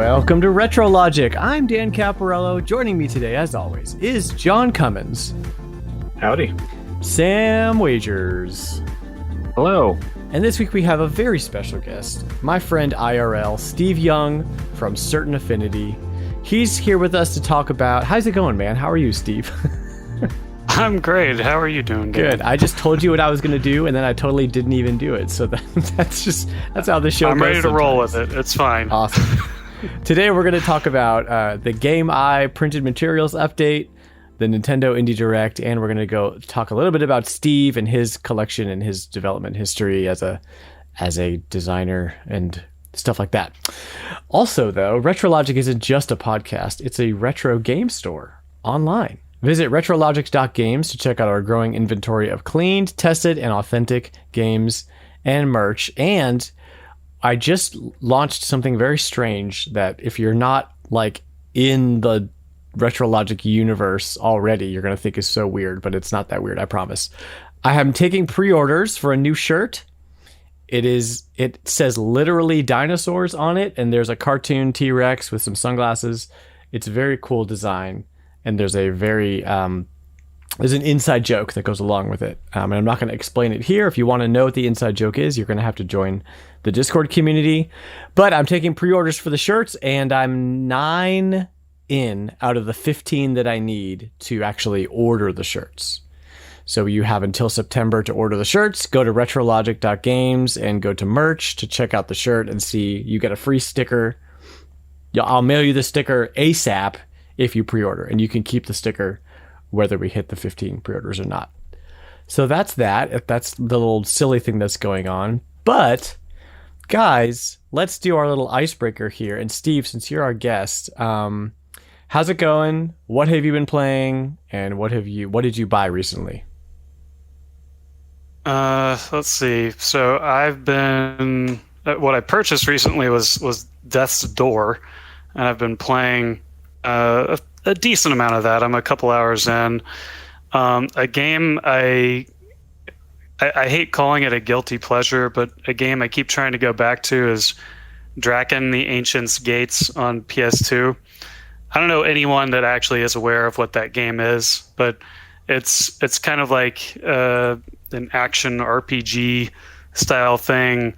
Welcome to RetroLogic. I'm Dan Caparello. Joining me today, as always, is John Cummins. Howdy. Sam Wagers. Hello. And this week we have a very special guest, my friend IRL, Steve Young from Certain Affinity. He's here with us to talk about... How's it going, man? How are you, Steve? I'm great. How are you doing, Dan? Good. I just told you what I was going to do, and then I totally didn't even do it. So that's how the show goes. I'm ready to sometimes. roll with it. It's fine. Awesome. Today we're going to talk about the Gameye printed materials update, the Nintendo Indie Direct, and we're going to go talk a little bit about Steve and his collection and his development history as a designer and stuff like that. Also, though, RetroLogic isn't just a podcast. It's a retro game store online. Visit retrologic.games to check out our growing inventory of cleaned, tested, and authentic games and merch. And I just launched something very strange that if you're not like in the RetroLogic universe already, you're going to think is so weird, but it's not that weird, I promise. I am taking pre-orders for a new shirt. It says literally Dinosaurs on it, and there's a cartoon T-Rex with some sunglasses. It's a very cool design, and there's a very there's an inside joke that goes along with it. And I'm not going to explain it here. If you want to know what the inside joke is, you're going to have to join the Discord community. But I'm taking pre-orders for the shirts, and I'm 9 in out of the 15 that I need to actually order the shirts. So you have until September to order the shirts. Go to retrologic.games and go to merch to check out the shirt and see. You get a free sticker. I'll mail you the sticker ASAP if you pre-order, and you can keep the sticker whether we hit the 15 pre-orders or not. So that's that. That's the little silly thing that's going on. But guys, let's do our little icebreaker here. And Steve, since you're our guest, how's it going? What have you been playing? And what did you buy recently? Let's see. So I've been... what I purchased recently was Death's Door, and I've been playing a decent amount of that. I'm a couple hours in. A game I hate calling it a guilty pleasure, but a game I keep trying to go back to is Drakan, the Ancient's Gates on PS2. I don't know anyone that actually is aware of what that game is, but it's kind of like an action RPG style thing.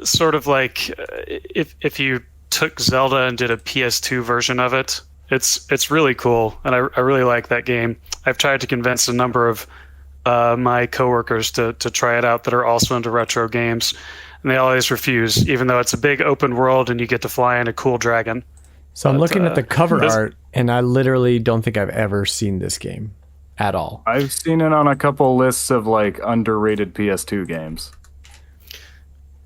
Sort of like if you took Zelda and did a PS2 version of it. It's really cool, and I really like that game. I've tried to convince a number of my coworkers to try it out that are also into retro games, and they always refuse, even though it's a big open world and you get to fly in a cool dragon. So I'm looking at the cover art, and I literally don't think I've ever seen this game at all. I've seen it on a couple lists of like underrated PS2 games.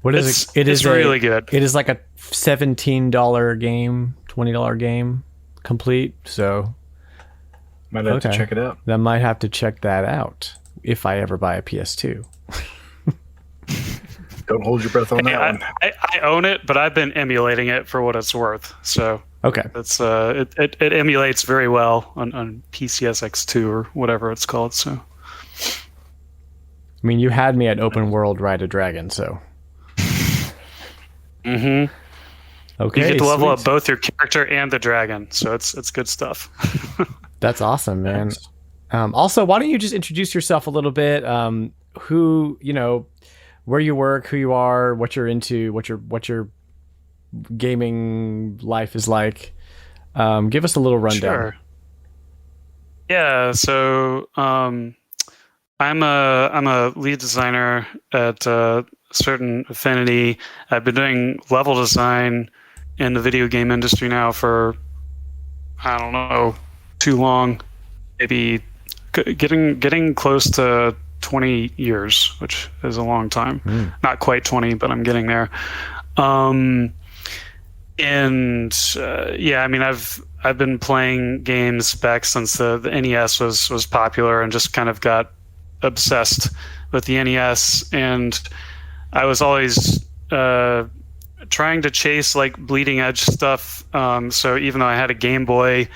What is it? It's really good. It is like a $17 game, $20 game complete. So Might have to check it out. I might have to check that out if I ever buy a PS2. Don't hold your breath on that one. I own it, but I've been emulating it for what it's worth. So okay, it's it emulates very well on PCSX2 or whatever it's called. So I mean, you had me at Open World Ride a Dragon, so. Mm-hmm. Okay, you get to level sweet. up both your character and the dragon, so it's good stuff. That's awesome, man. Also, why don't you just introduce yourself a little bit? Who, where you work, who you are, what you're into, what your gaming life is like. Give us a little rundown. Sure. Yeah, so I'm a lead designer at Certain Affinity. I've been doing level design in the video game industry now for, I don't know, too long. Maybe getting close to 20 years, which is a long time. Not quite 20, but I'm getting there. I mean, I've been playing games back since the NES was popular, and just kind of got obsessed with the NES, and I was always trying to chase like bleeding edge stuff. So even though I had a Game Boy,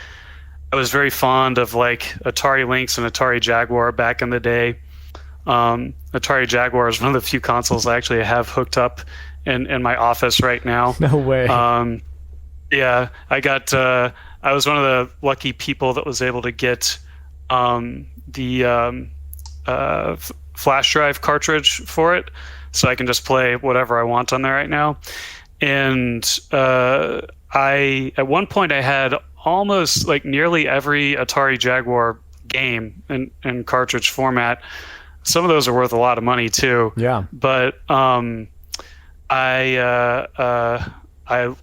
I was very fond of like Atari Lynx and Atari Jaguar back in the day. Atari Jaguar is one of the few consoles I actually have hooked up in my office right now. No way. Yeah, I was one of the lucky people that was able to get the flash drive cartridge for it, so I can just play whatever I want on there right now. And at one point I had almost like nearly every Atari Jaguar game in cartridge format. Some of those are worth a lot of money too. Yeah. But I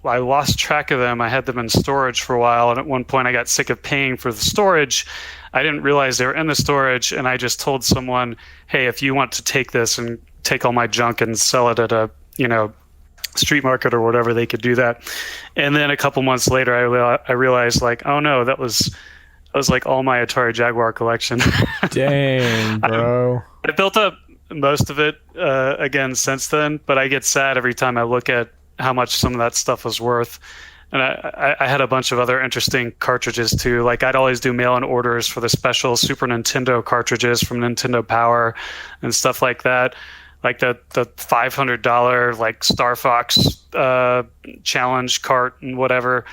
lost track of them. I had them in storage for a while, and at one point I got sick of paying for the storage. I didn't realize they were in the storage, and I just told someone, "Hey, if you want to take this and take all my junk and sell it at a street market or whatever, they could do that." And then a couple months later, I realized, like, oh no, that was like all my Atari Jaguar collection. Dang, bro. I built up most of it again since then, but I get sad every time I look at how much some of that stuff was worth. And I had a bunch of other interesting cartridges too. Like, I'd always do mail-in orders for the special Super Nintendo cartridges from Nintendo Power and stuff like that. Like the $500 like Star Fox challenge cart and whatever.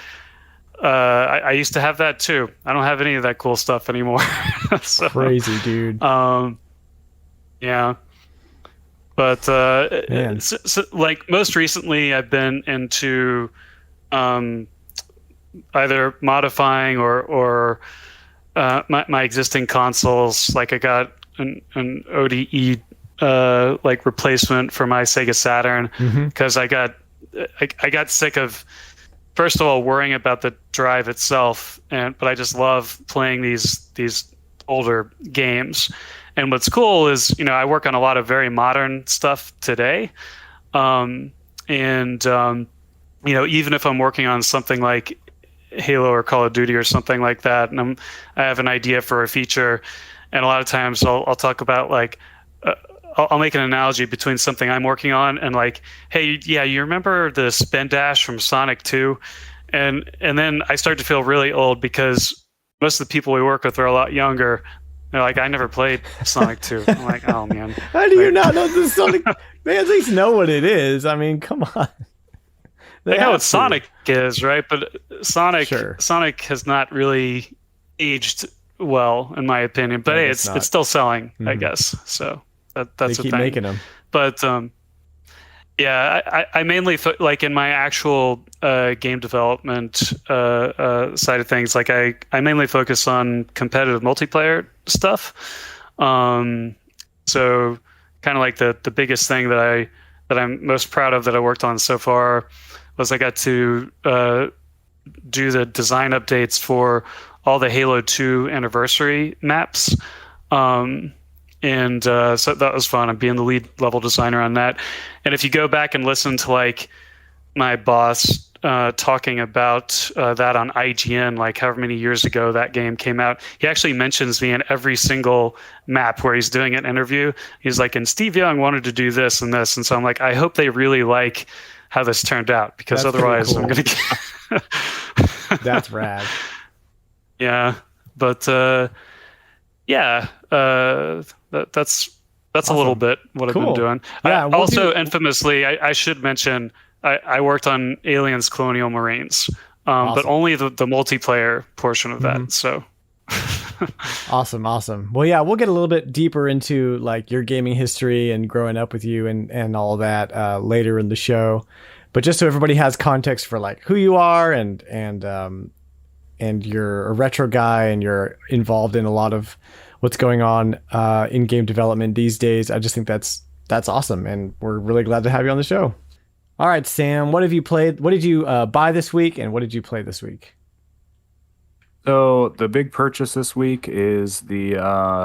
I used to have that too. I don't have any of that cool stuff anymore. So, crazy, dude. Yeah. But like most recently, I've been into either modifying or my existing consoles. Like, I got an ODE like replacement for my Sega Saturn because I got sick of, first of all, worrying about the drive itself, but I just love playing these older games. And what's cool is, I work on a lot of very modern stuff today. Even if I'm working on something like Halo or Call of Duty or something like that, and I have an idea for a feature, and a lot of times I'll talk about, like, I'll make an analogy between something I'm working on and, like, hey, yeah, you remember the spin dash from Sonic 2? And then I start to feel really old because most of the people we work with are a lot younger. They're like, I never played Sonic 2. I'm like, oh, man. How do you not know the Sonic? They at least know what it is. I mean, come on. They know what Sonic is, right? But Sonic has not really aged well, in my opinion. But hey, it's still selling, I guess. So that's they a keep thing. making them. But yeah, I mainly like in my actual game development side of things. Like, I mainly focus on competitive multiplayer stuff. So kind of like the biggest thing that I'm most proud of that I worked on so far was I got to do the design updates for all the Halo 2 anniversary maps. And so that was fun. I'm being the lead level designer on that. And if you go back and listen to, like, my boss talking about that on IGN, like however many years ago that game came out, he actually mentions me in every single map where he's doing an interview. He's like, and Steve Young wanted to do this and this. And so I'm like, I hope they really like how this turned out, because that's otherwise cool. I'm going to get... That's rad. Yeah. But yeah, that's awesome. A little bit what I've been doing. Yeah, infamously, I should mention, I worked on Aliens Colonial Marines, awesome. But only the multiplayer portion of that. So awesome. Well, yeah, we'll get a little bit deeper into, like, your gaming history and growing up with you and all that later in the show. But just so everybody has context for, like, who you are and you're a retro guy and you're involved in a lot of what's going on in game development these days. I just think that's awesome, and we're really glad to have you on the show. All right, Sam, what have you played? What did you buy this week, and what did you play this week? So the big purchase this week is the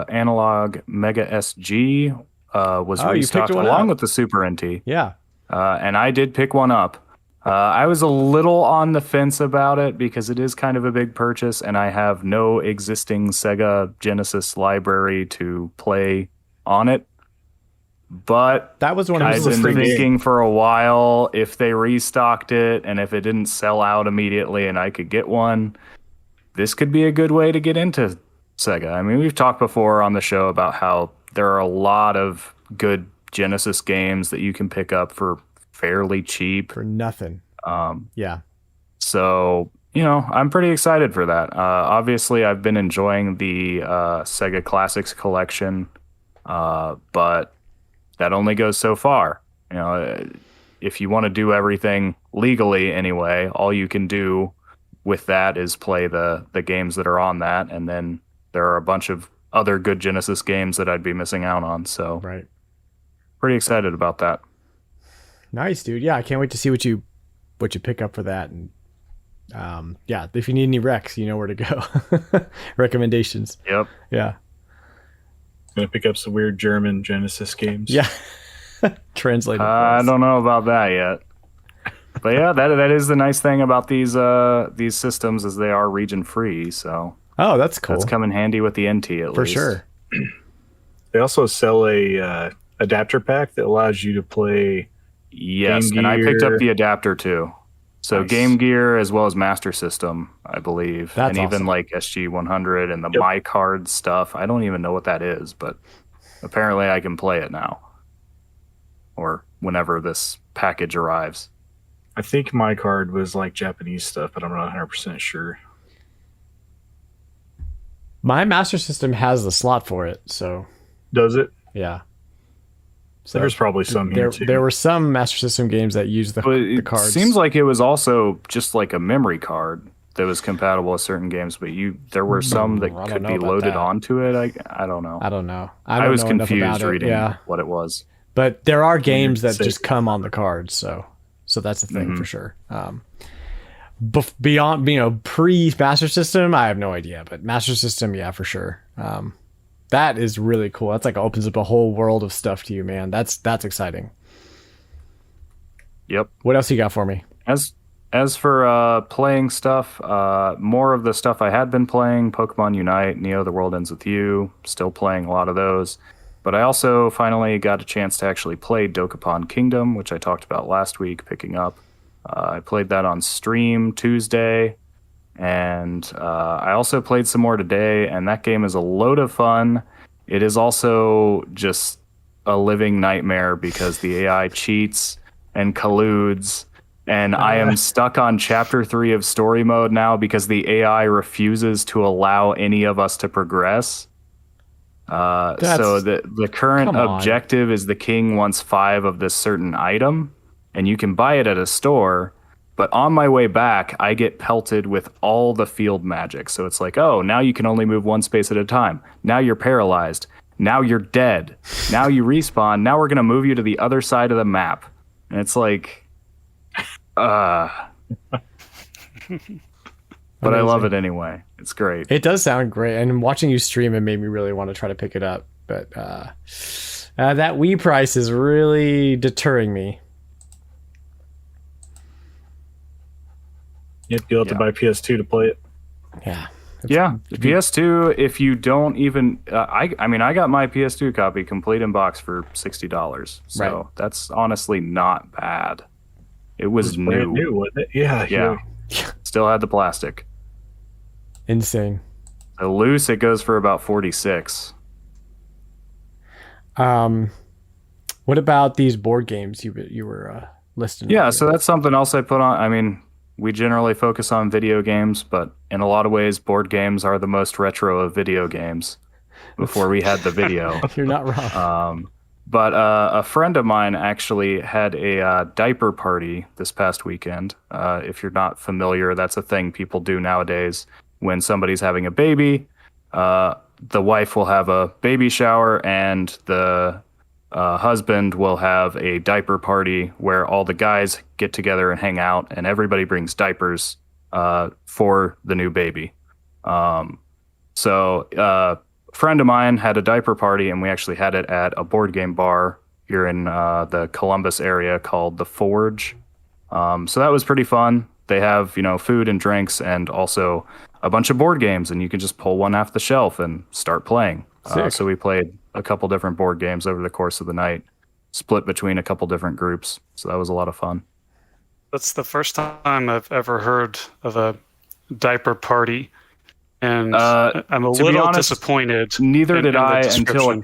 Analog Mega Sg. Was restocked along with the Super NT. Yeah. And I did pick one up. I was a little on the fence about it because it is kind of a big purchase, and I have no existing Sega Genesis library to play on it. But that was one I've been thinking for a while, if they restocked it and if it didn't sell out immediately and I could get one, this could be a good way to get into Sega. I mean, we've talked before on the show about how there are a lot of good Genesis games that you can pick up for fairly cheap. For nothing. Yeah. So, I'm pretty excited for that. Obviously, I've been enjoying the Sega Classics collection, but that only goes so far. If you want to do everything legally anyway, all you can do with that is play the games that are on that, and then there are a bunch of other good Genesis games that I'd be missing out on. So, right. Pretty excited about that. Nice, dude. Yeah, I can't wait to see what you pick up for that. And yeah, if you need any recs, you know where to go. Recommendations. Yep. Yeah. Gonna pick up some weird German Genesis games. Yeah. Translated. I don't know about that yet. But yeah, that is the nice thing about these systems is they are region free. So that's cool. That's come in handy with the NT at for least. sure. They also sell a adapter pack that allows you to play. Yes, Game and I Gear. picked up the adapter too. So Nice. Game Gear as well as Master System, I believe, That's and even awesome. like SG-100 and the Yep. My Card stuff. I don't even know what that is, but apparently I can play it now, or whenever this package arrives. I think my card was like Japanese stuff, but I'm not 100% sure. My Master System has the slot for it, so Does it? yeah. So There's probably some here too. there were some Master System games that used the But it cards. seems like it was also just like a memory card that was compatible with certain games, but there were some that I don't could know be about loaded that. onto it. I don't know. I don't know. I don't was know enough confused about it. reading Yeah, what it was. but there are games that Say- just come on the cards, so that's a thing Mm-hmm. for sure. Beyond pre Master System, I have no idea, but Master System, yeah, for sure. That is really cool. That's like opens up a whole world of stuff to you, man. That's exciting. Yep. What else you got for me? As for playing stuff, more of the stuff I had been playing, Pokemon Unite, Neo: The World Ends With You, still playing a lot of those. But I also finally got a chance to actually play Dokapon Kingdom, which I talked about last week, picking up. I played that on stream Tuesday, and I also played some more today, and that game is a load of fun. It is also just a living nightmare because the AI cheats and colludes, and I am stuck on chapter 3 of story mode now because the AI refuses to allow any of us to progress. So the current come on. objective is the king wants 5 of this certain item, and you can buy it at a store. But on my way back, I get pelted with all the field magic. So it's like, oh, now you can only move 1 space at a time. Now you're paralyzed. Now you're dead. Now you respawn. Now we're going to move you to the other side of the map. And it's like, but I love it anyway. It's great. It does sound great, and watching you stream it made me really want to try to pick it up. But that Wii price is really deterring me. Yep, you'll have to buy PS2 to play it. Yeah. Yeah, the PS2. If you don't even, I mean, I got my PS2 copy complete in box for $60. So Right. that's honestly not bad. It was Brand new. new, wasn't it? Yeah. Yeah, still had the plastic. Insane. So loose, it goes for about 46. What about these board games you were listing? Yeah, earlier? so that's something else I put on. I mean, we generally focus on video games, but in a lot of ways, board games are the most retro of video games. Before we had the video. You're not wrong. But a friend of mine actually had a diaper party this past weekend. If you're not familiar, that's a thing people do nowadays. When somebody's having a baby, the wife will have a baby shower, and the husband will have a diaper party where all the guys get together and hang out, and everybody brings diapers for the new baby. So a friend of mine had a diaper party, and we actually had it at a board game bar here in the Columbus area called The Forge. So that was pretty fun. They have, food and drinks and also a bunch of board games, and you can just pull one off the shelf and start playing. Sick. So we played a couple different board games over the course of the night, split between a couple different groups. So that was a lot of fun. That's the first time I've ever heard of a diaper party, and I'm a to be little honest, disappointed. Neither in did the I until a description.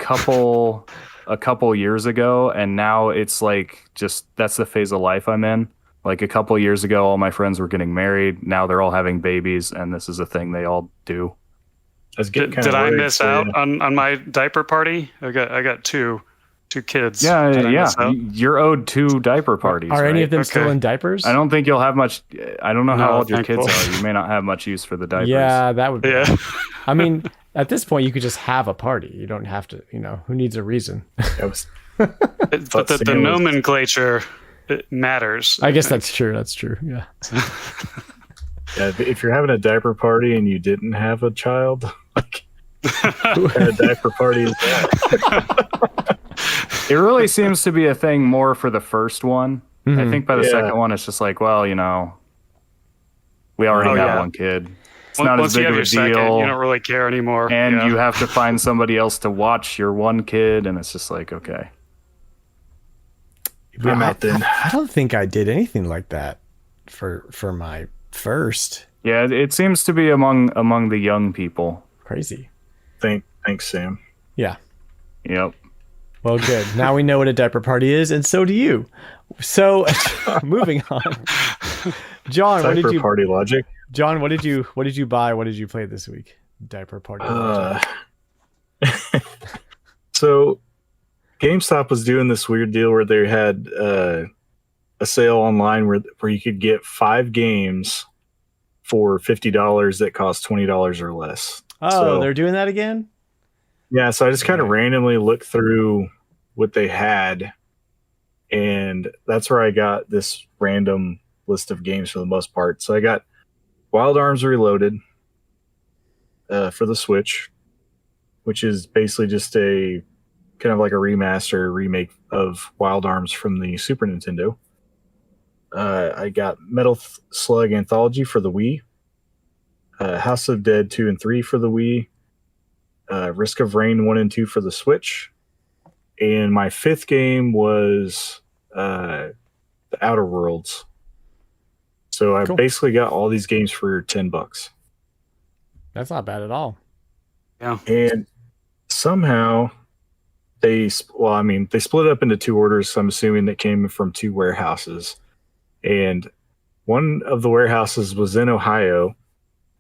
a couple years ago, and now it's like just that's the phase of life I'm in. Like a couple years ago, all my friends were getting married. Now they're all having babies, and this is a thing they all do. Did I miss out on my diaper party? I got two kids. Yeah. You're owed 2 diaper parties. Are right? any of them still in diapers? I don't think you'll have much. I don't know how old your kids are. You may not have much use for the diapers. Yeah, that would be. Yeah. I mean, at this point, you could just have a party. You don't have to, who needs a reason? But the nomenclature it matters. I guess that's true. That's true. Yeah. Yeah, if you're having a diaper party and you didn't have a child, like, what kind of diaper party is that? It really seems to be a thing more for the first one. Mm-hmm. I think by the second one, it's just like, well, we already have one kid. It's not as big of a deal. Second, you don't really care anymore. And you have to find somebody else to watch your one kid, and it's just like, okay. I'm out then. I don't think I did anything like that for my first. Yeah, it seems to be among the young people. Crazy. Thanks, Sam. Yeah. Yep. Well, good. Now we know what a diaper party is, and so do you. So, moving on. John, diaper what did you party logic? John, what did you buy? What did you play this week? Diaper party. So, GameStop was doing this weird deal where they had a sale online where you could get 5 games for $50 that cost $20 or less. Oh, so, they're doing that again? Yeah, so I just kind of randomly looked through what they had, and that's where I got this random list of games for the most part. So I got Wild Arms Reloaded for the Switch, which is basically just a kind of like a remake of Wild Arms from the Super Nintendo. I got Metal Slug Anthology for the Wii, House of Dead 2 and 3 for the Wii, Risk of Rain 1 and 2 for the Switch, and my 5th game was The Outer Worlds. So I basically got all these games for $10. That's not bad at all. Yeah. And somehow they split up into 2 orders. So I'm assuming that came from 2 warehouses, and one of the warehouses was in Ohio,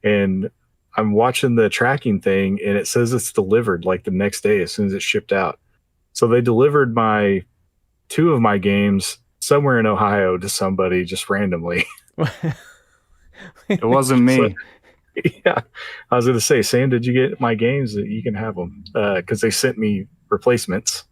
and I'm watching the tracking thing, and it says it's delivered like the next day as soon as it's shipped out. So they delivered 2 of my games somewhere in Ohio to somebody just randomly. It wasn't me. So, yeah, I was going to say, Sam, did you get my games? That you can have them because they sent me replacements.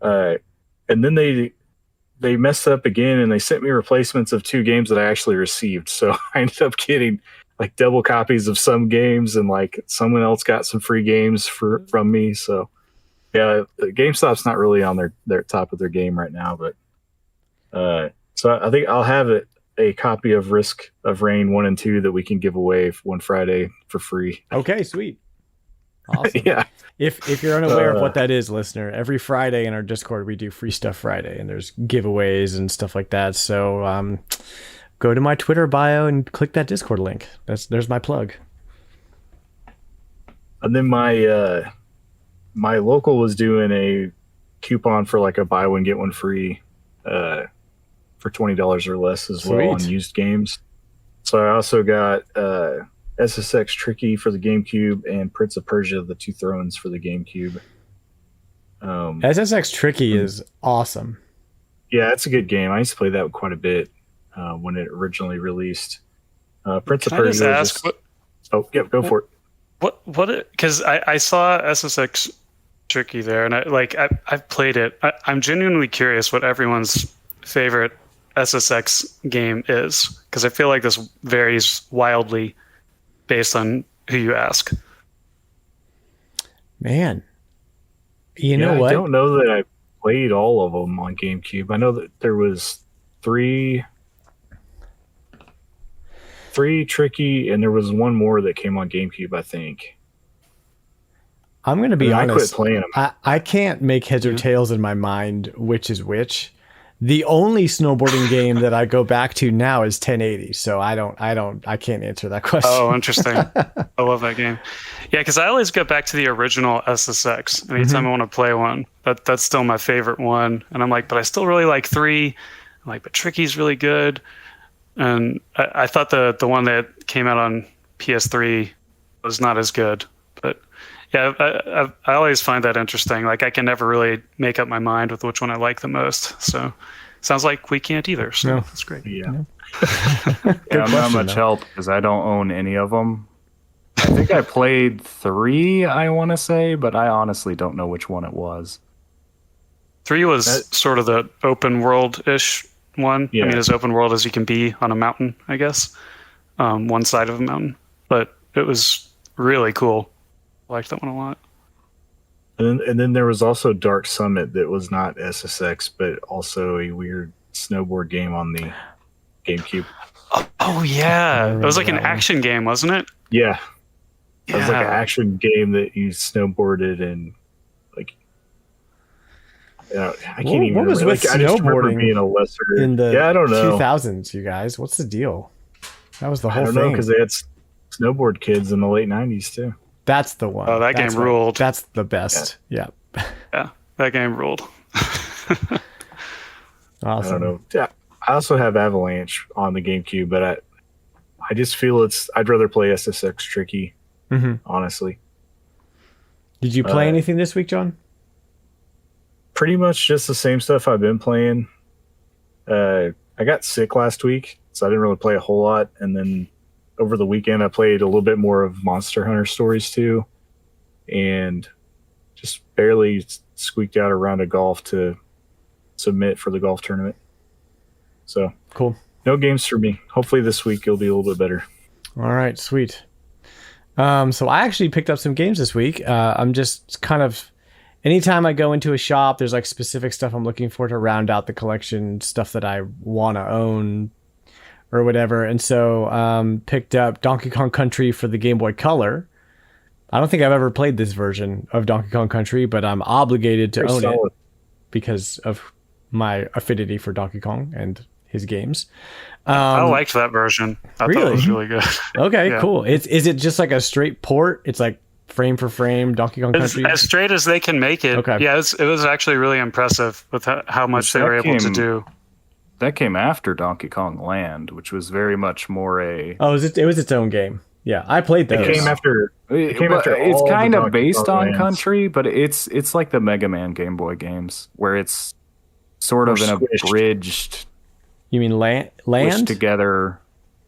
And then they messed up again, and they sent me replacements of 2 games that I actually received. So I ended up getting like double copies of some games, and like someone else got some free games from me. So yeah, GameStop's not really on their top of their game right now, but so I think I'll have a copy of Risk of Rain 1 and 2 that we can give away one Friday for free. Okay, sweet. Awesome. Yeah. If you're unaware of what that is, listener, every Friday in our Discord we do Free Stuff Friday, and there's giveaways and stuff like that. So go to my Twitter bio and click that Discord link. There's my plug. And then my local was doing a coupon for like a buy one get one free for $20 or less as well on used games. So I also got SSX Tricky for the GameCube and Prince of Persia: The Two Thrones for the GameCube. SSX Tricky is awesome. Yeah, it's a good game. I used to play that quite a bit when it originally released. Prince of Persia. Go for it. What? Because I saw SSX Tricky there, and I've played it. I'm genuinely curious what everyone's favorite SSX game is, because I feel like this varies wildly based on who you ask. Man, you know what? I don't know that I played all of them on GameCube. I know that there was three Tricky, and there was one more that came on GameCube, I think. I'm going to be honest. I quit playing them. I can't make heads or tails in my mind which is which. The only snowboarding game that I go back to now is 1080. So I can't answer that question. Oh, interesting. I love that game. Yeah, because I always go back to the original SSX anytime I want to play one. That's still my favorite one. And I'm like, but I still really like 3. I'm like, but Tricky's really good. And I thought the one that came out on PS3 was not as good. But yeah, I always find that interesting. Like, I can never really make up my mind with which one I like the most. So sounds like we can't either. So that's great. Yeah. Yeah, I'm not much help because I don't own any of them. I think I played 3, I want to say, but I honestly don't know which one it was. 3 was sort of the open world-ish one. Yeah. I mean, as open world as you can be on a mountain, I guess. One side of a mountain. But it was really cool. I liked that one a lot. And then there was also Dark Summit that was not SSX, but also a weird snowboard game on the GameCube. Oh yeah. It was like an action game, wasn't it? Yeah. It was like an action game that you snowboarded and like I can't even what was remember. with I just remember snowboarding being a lesser in the I don't know. 2000s, you guys? What's the deal? That was the I whole don't thing. know because they had snowboard kids in the late 90s too. That's the one. Oh, that That's game ruled. That's the best. Yeah. Yeah, that game ruled. Awesome. I don't know. Yeah, I also have Avalanche on the GameCube, but I just feel I'd rather play SSX Tricky, honestly. Did you play anything this week, John? Pretty much just the same stuff I've been playing. I got sick last week, so I didn't really play a whole lot. And then over the weekend, I played a little bit more of Monster Hunter Stories 2, and just barely squeaked out a round of golf to submit for the golf tournament. So Cool. no games for me. Hopefully this week it'll be a little bit better. All right, sweet. So I actually picked up some games this week. I'm just kind of, anytime I go into a shop, there's like specific stuff I'm looking for to round out the collection, stuff that I want to own or whatever. And so picked up Donkey Kong Country for the Game Boy Color. I don't think I've ever played this version of Donkey Kong Country, but I'm obligated to own it because of my affinity for Donkey Kong and his games. I liked that version. I thought it was really good. Okay, Yeah. cool. Is it just like a straight port? It's like frame for frame Donkey Kong It's Country? as straight as they can make it. Okay. Yeah, it was actually really impressive with how much they were able to do. That came after Donkey Kong Land, which was very much more a... Oh, it was its own game. Yeah, I played those. It came after. It's all kind the of Donkey based Kong on lands. Country, but it's like the Mega Man Game Boy games, where it's sort of Or an squished. abridged, You mean pushed Land? together.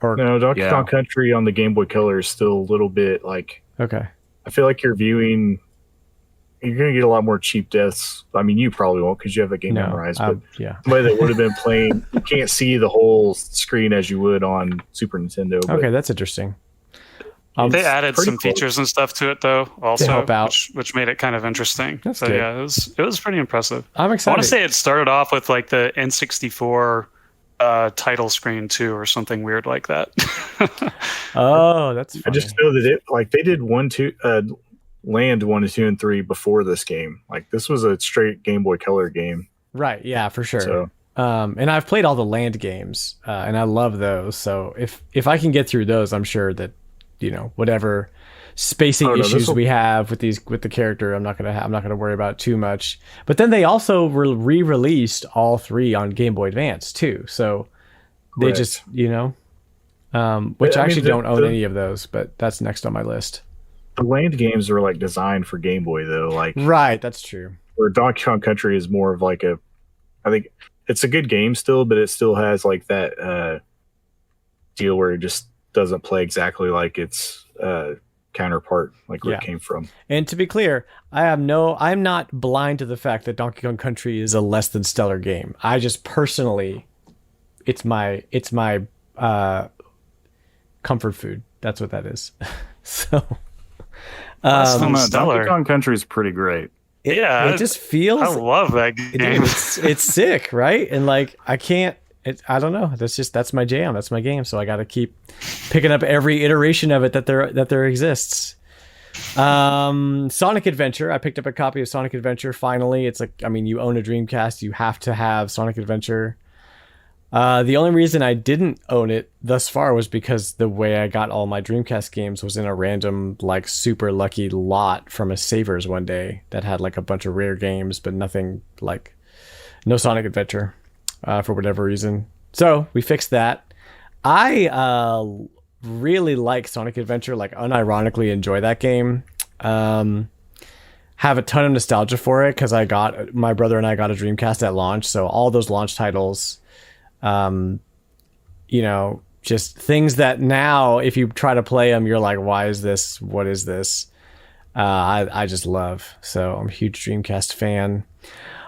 Or No, Donkey Yeah. Kong Country on the Game Boy Color is still a little bit like. Okay. I feel like you're going to get a lot more cheap deaths. I mean, you probably won't because you have the game No. memorized, but Yeah. somebody that would have been playing, you can't see the whole screen as you would on Super Nintendo. But Okay, that's interesting. They added pretty some close. features and stuff to it, though, also, help out. which made it kind of interesting. That's so good. yeah, it was pretty impressive. I'm I excited. want to say it started off with like the N64 title screen too, or something weird like that. Oh, that's funny. I just know that they did Land 1, 2, and 3 before this game. Like this was a straight Game Boy Color game. Right, yeah, for sure. So And I've played all the Land games, and I love those. So if I can get through those, I'm sure that, whatever spacing issues we have with the character, I'm not gonna worry about it too much. But then they also re-released all 3 on Game Boy Advance too. So they Correct. just which I I mean, actually don't own any of those, but that's next on my list. the Land games were like designed for Game Boy though. Like Right, that's true. where Donkey Kong Country is more of like I think it's a good game still, but it still has like that deal where it just doesn't play exactly like its counterpart, like where Yeah. it came from. And to be clear, I'm not blind to the fact that Donkey Kong Country is a less than stellar game. I just personally, it's my comfort food. That's what that is. So, Stellar. Donkey Kong Country is pretty great. Yeah, it just feels. I love that game. It's sick, right? And like I don't know. That's my jam. That's my game. So I got to keep picking up every iteration of it that there exists. Sonic Adventure. I picked up a copy of Sonic Adventure finally. It's like, I mean, you own a Dreamcast, you have to have Sonic Adventure. The only reason I didn't own it thus far was because the way I got all my Dreamcast games was in a random, like, super lucky lot from a Savers one day that had like a bunch of rare games, but nothing like, no Sonic Adventure, for whatever reason. So we fixed that. I really like Sonic Adventure, like unironically enjoy that game. Have a ton of nostalgia for it because my brother and I got a Dreamcast at launch, so all those launch titles, you know, just things that now if you try to play them, you're like, why is this? What is this? I just love. So I'm a huge Dreamcast fan.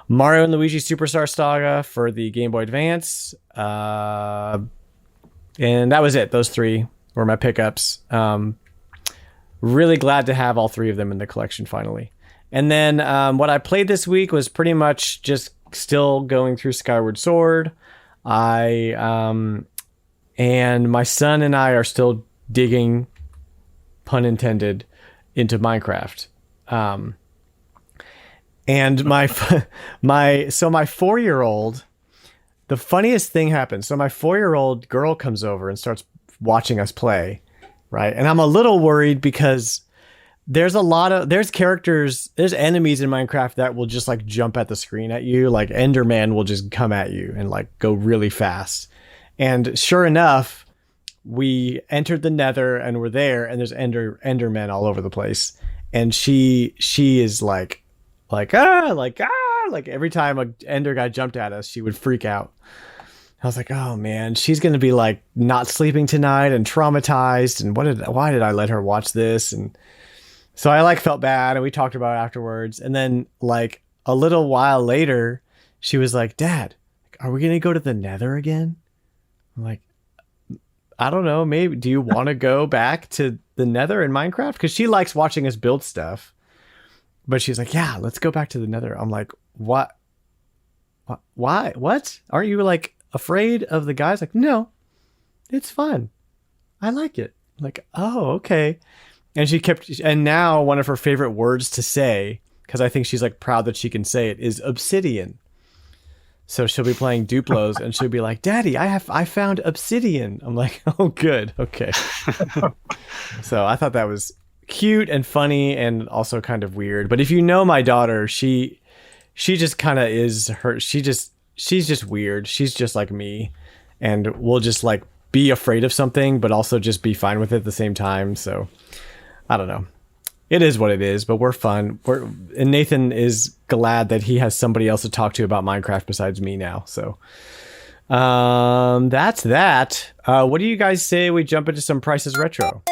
Mario and Luigi Superstar Saga for the Game Boy Advance. And that was it. Those three were my pickups. Really glad to have all three of them in the collection finally. And then what I played this week was pretty much just still going through Skyward Sword. And my son and I are still digging, pun intended, into Minecraft. And my 4-year-old, the funniest thing happened. So my 4-year-old girl comes over and starts watching us play, right? And I'm a little worried because there's characters, there's enemies in Minecraft that will just like jump at the screen at you. Like Enderman will just come at you and like go really fast. And sure enough, we entered the Nether and we're there, and there's Endermen all over the place. And she is like every time a Ender guy jumped at us, she would freak out. I was like, oh man, she's going to be like not sleeping tonight and traumatized. And why did I let her watch this? And so I like felt bad, and we talked about it afterwards. And then like a little while later, she was like, Dad, are we going to go to the Nether again? I'm like, I don't know. Maybe, do you want to go back to the Nether in Minecraft? Because she likes watching us build stuff. But she's like, yeah, let's go back to the Nether. I'm like, what? Why? What? Aren't you like afraid of the guys? Like, no, it's fun. I like it. I'm like, oh, okay. And now one of her favorite words to say, because I think she's like proud that she can say it, is obsidian. So she'll be playing Duplos and she'll be like, Daddy, I found obsidian. I'm like, oh, good. Okay. So I thought that was cute and funny and also kind of weird. But if you know my daughter, she just kind of is her. She's just weird. She's just like me, and we'll just like be afraid of something, but also just be fine with it at the same time. So I don't know. It is what it is, but we're fun. And Nathan is glad that he has somebody else to talk to about Minecraft besides me now. So that's that. What do you guys say we jump into some Prices Retro?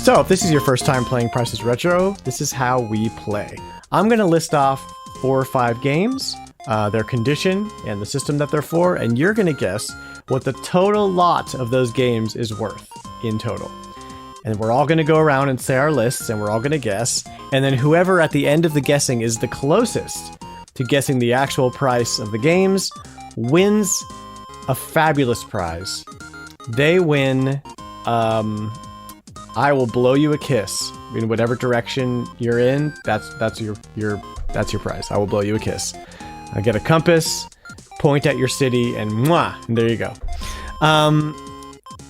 So if this is your first time playing Prices Retro, this is how we play. I'm going to list off 4 or 5 games, their condition, and the system that they're for, and you're going to guess what the total lot of those games is worth in total. And we're all going to go around and say our lists, and we're all going to guess, and then whoever at the end of the guessing is the closest to guessing the actual price of the games wins a fabulous prize. They win, I will blow you a kiss in whatever direction you're in. That's your prize. I will blow you a kiss. I get a compass, point at your city, and mwah, and there you go.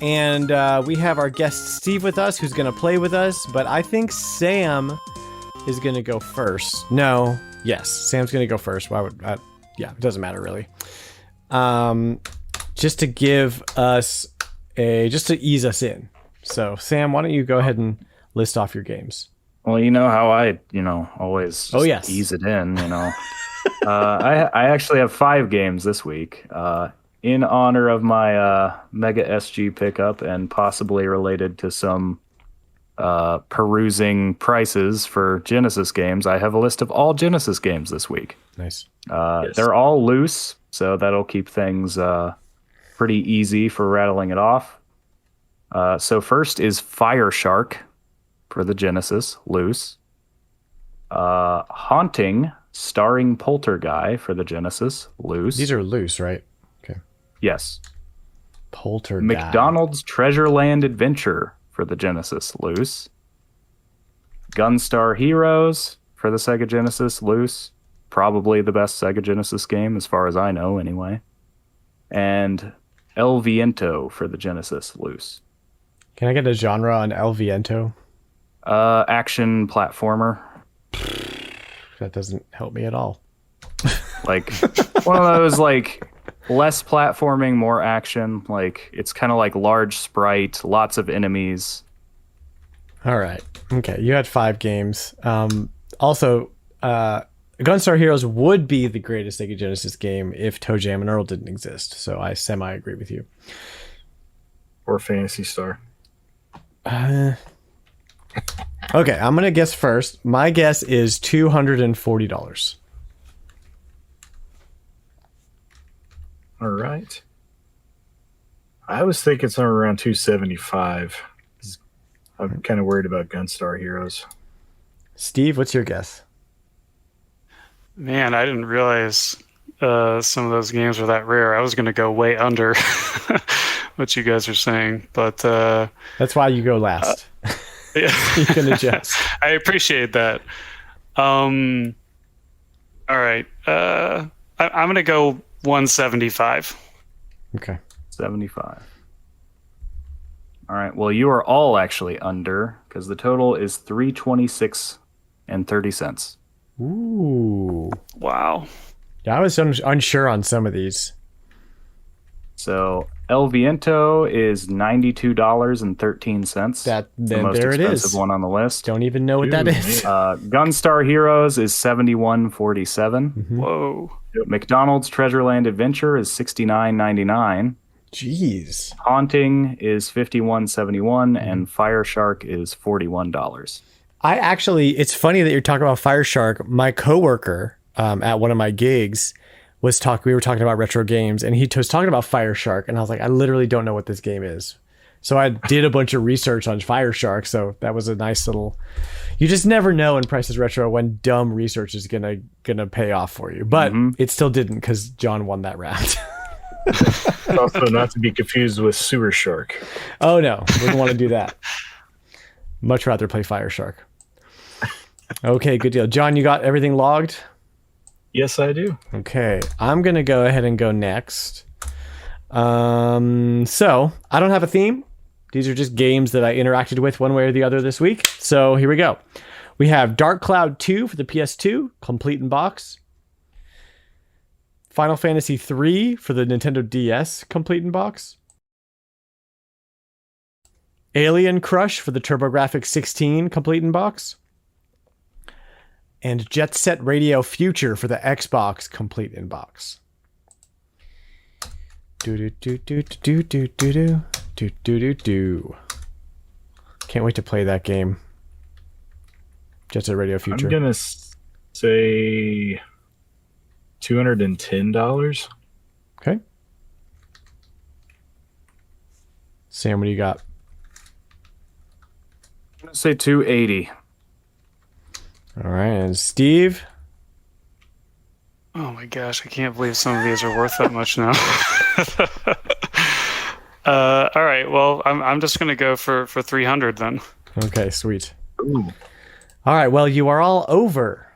And we have our guest Steve with us, who's going to play with us. But I think Sam is going to go first. No, yes, Sam's going to go first. Why would? Yeah, it doesn't matter really. Just to give us just to ease us in. So, Sam, why don't you go ahead and list off your games? Well, you know how I, always just ease it in, I actually have 5 games this week in honor of my Mega Sg pickup and possibly related to some perusing prices for Genesis games. I have a list of all Genesis games this week. Nice. Yes. They're all loose, so that'll keep things pretty easy for rattling it off. So first is Fire Shark for the Genesis, loose. Haunting Starring Polterguy for the Genesis, loose. These are loose, right? Okay. Yes. Polterguy. McDonald's Treasureland Adventure for the Genesis, loose. Gunstar Heroes for the Sega Genesis, loose. Probably the best Sega Genesis game, as far as I know, anyway. And El Viento for the Genesis, loose. Can I get a genre on El Viento? Action platformer. That doesn't help me at all. Like, one of those, like, less platforming, more action. Like, it's kind of like large sprite, lots of enemies. All right. Okay. You had 5 games. Also, Gunstar Heroes would be the greatest Sega Genesis game if Toe Jam and Earl didn't exist. So I semi-agree with you. Or Phantasy Star. Okay, I'm going to guess first. My guess is $240. All right. I was thinking somewhere around 275. I'm kind of worried about Gunstar Heroes. Steve, what's your guess? Man, I didn't realize some of those games were that rare. I was going to go way under what you guys are saying, but that's why you go last. Yeah. You can adjust. I appreciate that. All right. I'm going to go 175. Okay. 75. All right. Well, you are all actually under because the total is $326.30. Ooh. Wow. Yeah, I was unsure on some of these. So El Viento is $92.13. That the most there expensive it is. one on the list. Don't even know what that is. Gunstar Heroes is $71.47. Mm-hmm. Whoa. McDonald's Treasureland Adventure is $69.99. Jeez. Haunting is $51.71, and Fire Shark is $41. I actually, it's funny that you're talking about Fire Shark. My coworker at one of my gigs we were talking about retro games, and he was talking about Fire Shark, and I was like, I literally don't know what this game is. So I did a bunch of research on Fire Shark, so that was a nice little... You just never know in Price is Retro when dumb research is gonna pay off for you. But it still didn't, because John won that round. Also not to be confused with Sewer Shark. Oh no, wouldn't want to do that. Much rather play Fire Shark. Okay, good deal. John, you got everything logged? Yes, I do. Okay, I'm going to go ahead and go next. So, I don't have a theme. These are just games that I interacted with one way or the other this week. So, here we go. We have Dark Cloud 2 for the PS2, complete in box. Final Fantasy 3 for the Nintendo DS, complete in box. Alien Crush for the TurboGrafx 16, complete in box. And Jet Set Radio Future for the Xbox, complete in box. Can't wait to play that game. Jet Set Radio Future. I'm gonna say $210. Okay. Sam, what do you got? I'm gonna say $280. All right, and Steve? Oh my gosh, I can't believe some of these are worth that much now. All right, well, I'm just going to go for 300 then. Okay, sweet. Ooh. All right, well, you are all over.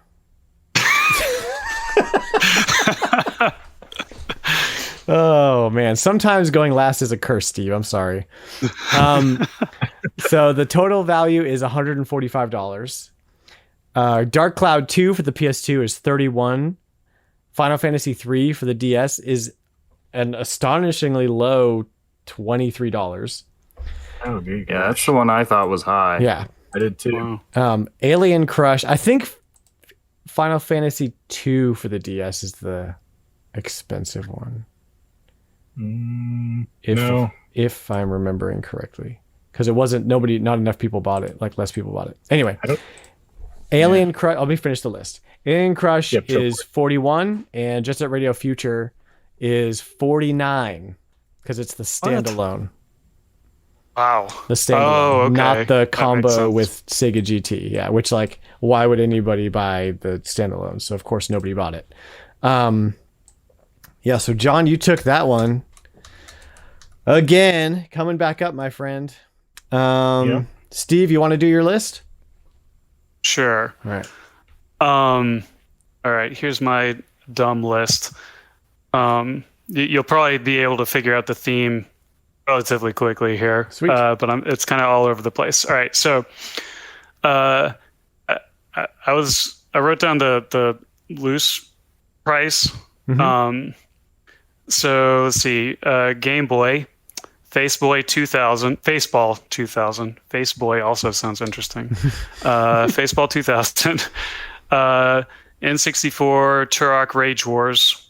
Oh, man. Sometimes going last is a curse, Steve. I'm sorry. So the total value is $145. Dark Cloud 2 for the PS2 is $31. Final Fantasy 3 for the DS is an astonishingly low $23. Oh, good. Yeah, that's the one I thought was high. Yeah. I did too. Wow. Alien Crush. I think Final Fantasy 2 for the DS is the expensive one. If I'm remembering correctly. Because it wasn't, not enough people bought it. Like, less people bought it. Anyway. Alien Crush. Let me finish the list. Alien Crush is 41, and Jet Set Radio Future is 49 because it's the standalone. Wow. The standalone, Oh, okay. not the That makes combo sense. with Sega GT. Yeah, which like, why would anybody buy the standalone? So of course nobody bought it. Yeah. So John, you took that one again. Coming back up, my friend. Yeah. Steve, you want to do your list? Sure. All right. All right. Here's my dumb list. You'll probably be able to figure out the theme relatively quickly here. Sweet. But it's kind of all over the place. All right. So, I wrote down the loose price. Mhm. So let's see. Game Boy, Faceball 2000. Faceboy also sounds interesting. Faceball 2000. N64, Turok Rage Wars.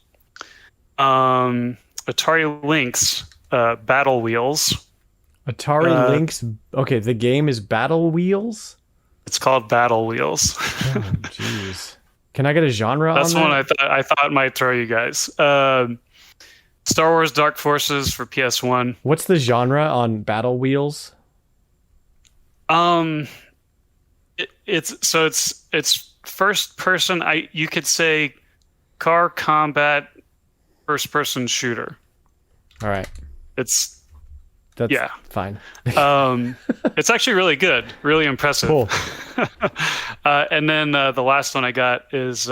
Atari Lynx, Battle Wheels. Atari Lynx. Okay, the game is Battle Wheels. It's called Battle Wheels. Oh, jeez. Can I get a genre That's on one that? I thought might throw you guys. Star Wars Dark Forces for PS1. What's the genre on Battle Wheels? It's first person. You could say car combat first person shooter. All right. That's Yeah, fine. It's actually really good, really impressive. Cool. And then the last one I got is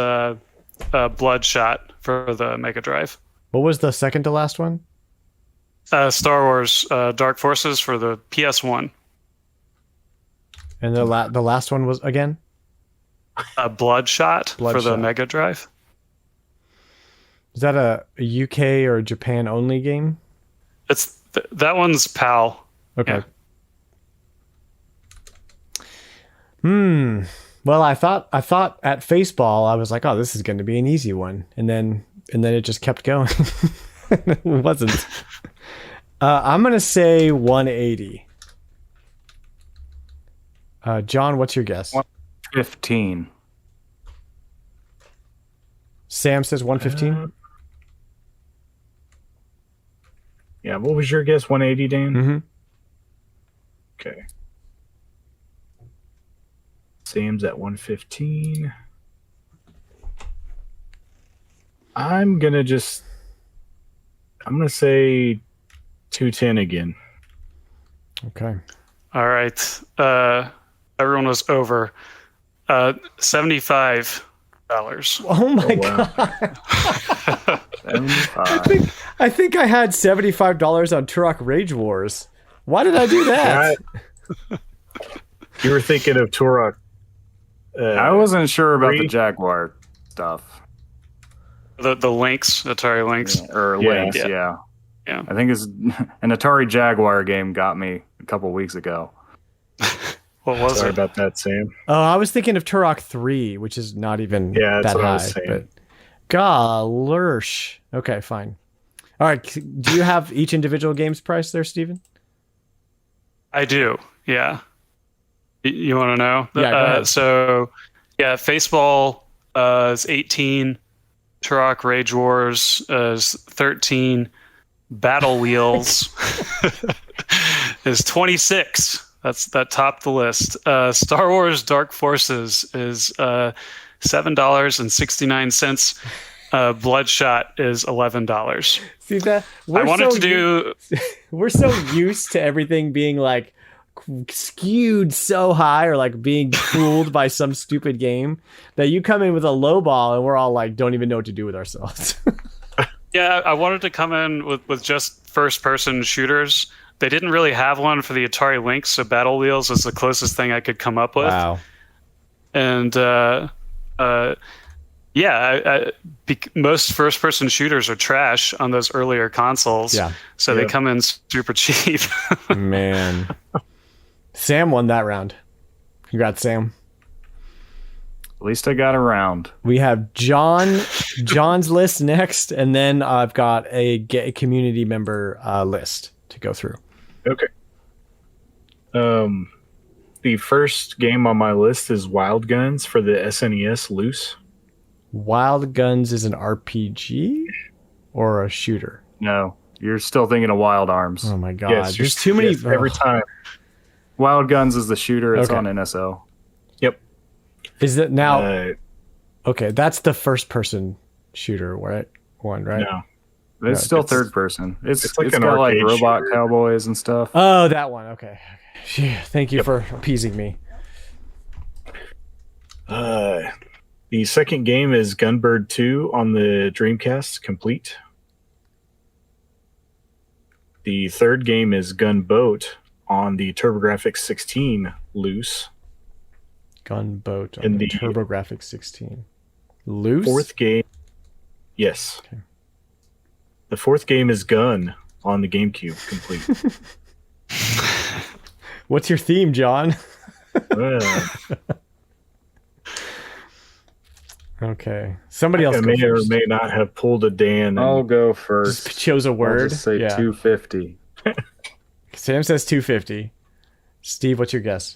Bloodshot for the Mega Drive. What was the second to last one? Star Wars Dark Forces for the PS1. And the last one was again? Bloodshot for the Bloodshot. Mega Drive. Is that a UK or Japan only game? It's that one's PAL. Okay. Yeah. Well, I thought at Faceball I was like, oh, this is going to be an easy one, and then it just kept going. It wasn't. I'm going to say 180. John, what's your guess? 15. Sam says 115. Yeah, what was your guess? 180, Dan? Mm-hmm. Okay. Sam's at 115. I'm gonna say 210 again. Okay. All right. Everyone was over. $75. Oh my wow. god. 75. I think I had $75 on Turok Rage Wars. Why did I do that? You were thinking of Turok. I wasn't sure about the Three? Jaguar stuff. The Lynx, Atari Lynx. Or Yeah. Lynx, Yeah. yeah. Yeah. I think it's an Atari Jaguar game got me a couple weeks ago. What was Sorry it? about that, Sam. Oh, I was thinking of Turok 3, which is not even Yeah, that's that what I high. was saying. But golursh. Okay, fine. All right. Do you have each individual game's price there, Steven? I do. Yeah. You want to know? Yeah, go ahead. So, yeah, Faceball is 18. Turok Rage Wars is 13. Battle Wheels is 26. That topped the list. Star Wars Dark Forces is $7.69. Bloodshot is $11. See that? We're so used to everything being like skewed so high or like being fooled by some stupid game that you come in with a low ball and we're all like don't even know what to do with ourselves. Yeah, I wanted to come in with just first-person shooters. They didn't really have one for the Atari Lynx, so Battle Wheels is the closest thing I could come up with. Wow. And most first-person shooters are trash on those earlier consoles. Yeah. So they come in super cheap. Man. Sam won that round. Congrats, Sam. At least I got around. We have John's list next, and then I've got a community member list to go through. Okay. The first game on my list is Wild Guns for the SNES loose. Wild Guns is an RPG or a shooter? No, You're still thinking of Wild Arms. Oh my god, Yes, there's too many. yes, every time. Wild Guns is the shooter. It's Okay. on NSO. Yep. Is it now? Okay, that's the first person shooter, right? Right? No. It's No, still it's- third person. It's like an got like arcade robot shooter. cowboys and stuff. Oh, that one. Okay. Phew, thank you for appeasing me. The second game is Gunbird 2 on the Dreamcast complete. The third game is Gunboat on the TurboGrafx 16 loose. Gunboat on In the the- TurboGrafx 16. Loose? Fourth game, yes. Okay. The fourth game is Gun on the GameCube complete. What's your theme, John? Uh, Okay. Somebody else I go may or first. may not have pulled a Dan. I'll And go first. Just chose a I'll word. just say Yeah. 250. Sam says 250. Steve, what's your guess?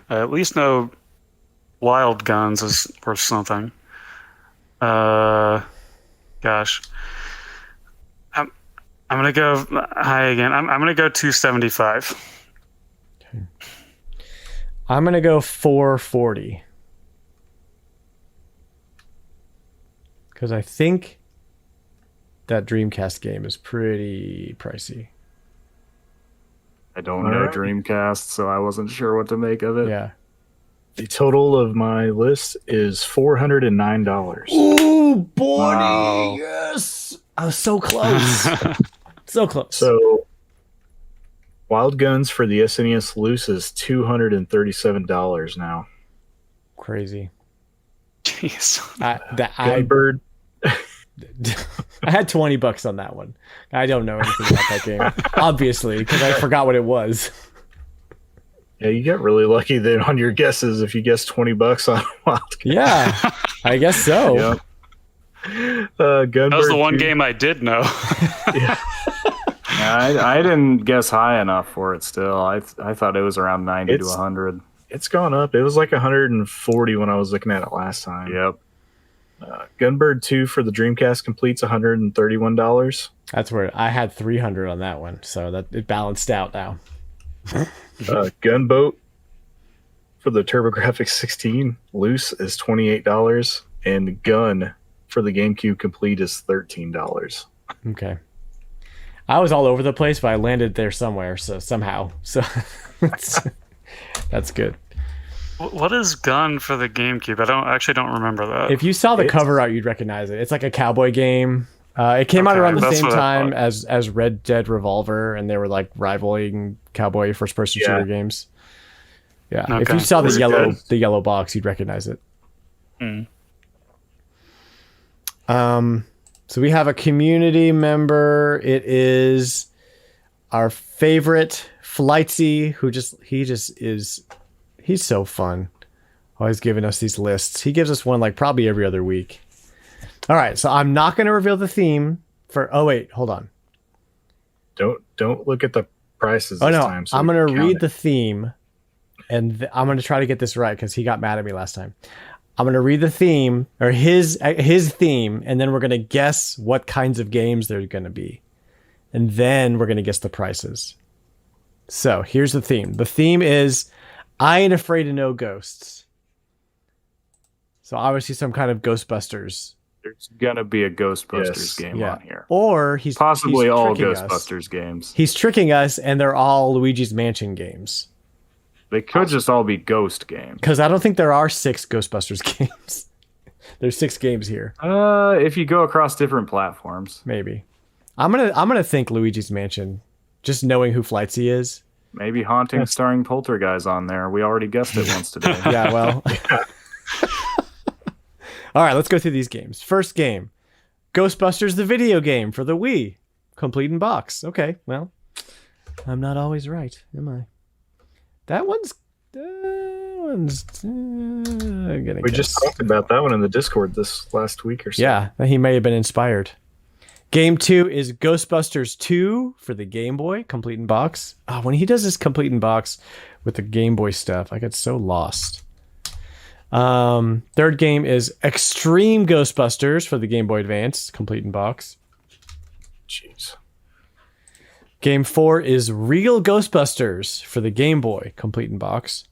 At least no wild guns is worth something. Gosh. I'm gonna go high again. I'm gonna go 275. I'm going to go 440. Because I think that Dreamcast game is pretty pricey. I don't All know right. Dreamcast, so I wasn't sure what to make of it. Yeah. the total of my list is $409. Ooh, boy. Wow. Yes. I was so close. So close. So, Wild Guns for the SNES loose is $237 now. Crazy. Jeez. I Gunbird, I had $20 on that one. I don't know anything about that game, obviously, because I forgot what it was. yeah, you got really lucky then on your guesses if you guessed $20 on Wild Guns. Yeah, I guess so. Yep. Gunbird That was the one 2 game I did know. Yeah, I didn't guess high enough for it still. I thought it was around 90 to It's- 100. It's gone up. It was like 140 when I was looking at it last time. Yep. Gunbird 2 for the Dreamcast completes $131. That's where I had 300 on that one, so that it balanced out now. Gunboat for the TurboGrafx 16 loose is $28, and Gun for the GameCube complete is $13. Okay. I was all over the place, but I landed there somewhere, so somehow. So that's good. What is Gun for the GameCube? I don't remember that. If you saw the It's- cover art, you'd recognize it. It's like a cowboy game. It came out Okay, around the that's same what I time thought. as Red Dead Revolver, and they were like rivaling cowboy first-person Yeah. shooter games. Yeah, if Okay. you saw Was it good? the yellow box, you'd recognize it. Mm. So we have a community member. It is our favorite Flightsy, he's so fun. Always giving us these lists. He gives us one like probably every other week. All right, so I'm not going to reveal the theme for. Oh wait, hold on. Don't look at the prices this Oh no, time. so I'm we going can to count read it. the theme, and I'm going to try to get this right because he got mad at me last time. I'm going to read the theme or his theme, and then we're going to guess what kinds of games they're going to be, and then we're going to guess the prices. So here's the theme. The theme is I Ain't Afraid of No Ghosts. So obviously some kind of Ghostbusters. There's gonna be a Ghostbusters Yes. game Yeah. on here. Or he's Possibly he's all tricking us. Ghostbusters games. He's tricking us, and they're all Luigi's Mansion games. They could just all be Ghost games. Because I don't think there are 6 Ghostbusters games. There's 6 games here, If you go across different platforms, maybe. I'm gonna think Luigi's Mansion, just knowing who Flightsy is. maybe Haunting starring Poltergeist on there. We already guessed it once today. Yeah, well. All right, let's go through these games. First game, Ghostbusters the video game for the Wii, complete in box. Okay, well, I'm not always right, am I? That one's I'm gonna We guess. just talked about that one in the Discord this last week or so. Yeah, he may have been inspired. Game 2 is Ghostbusters 2 for the Game Boy, complete in box. Oh, when he does this complete in box with the Game Boy stuff, I get so lost. Third game is Extreme Ghostbusters for the Game Boy Advance, complete in box. Jeez. Game 4 is Real Ghostbusters for the Game Boy, complete in box.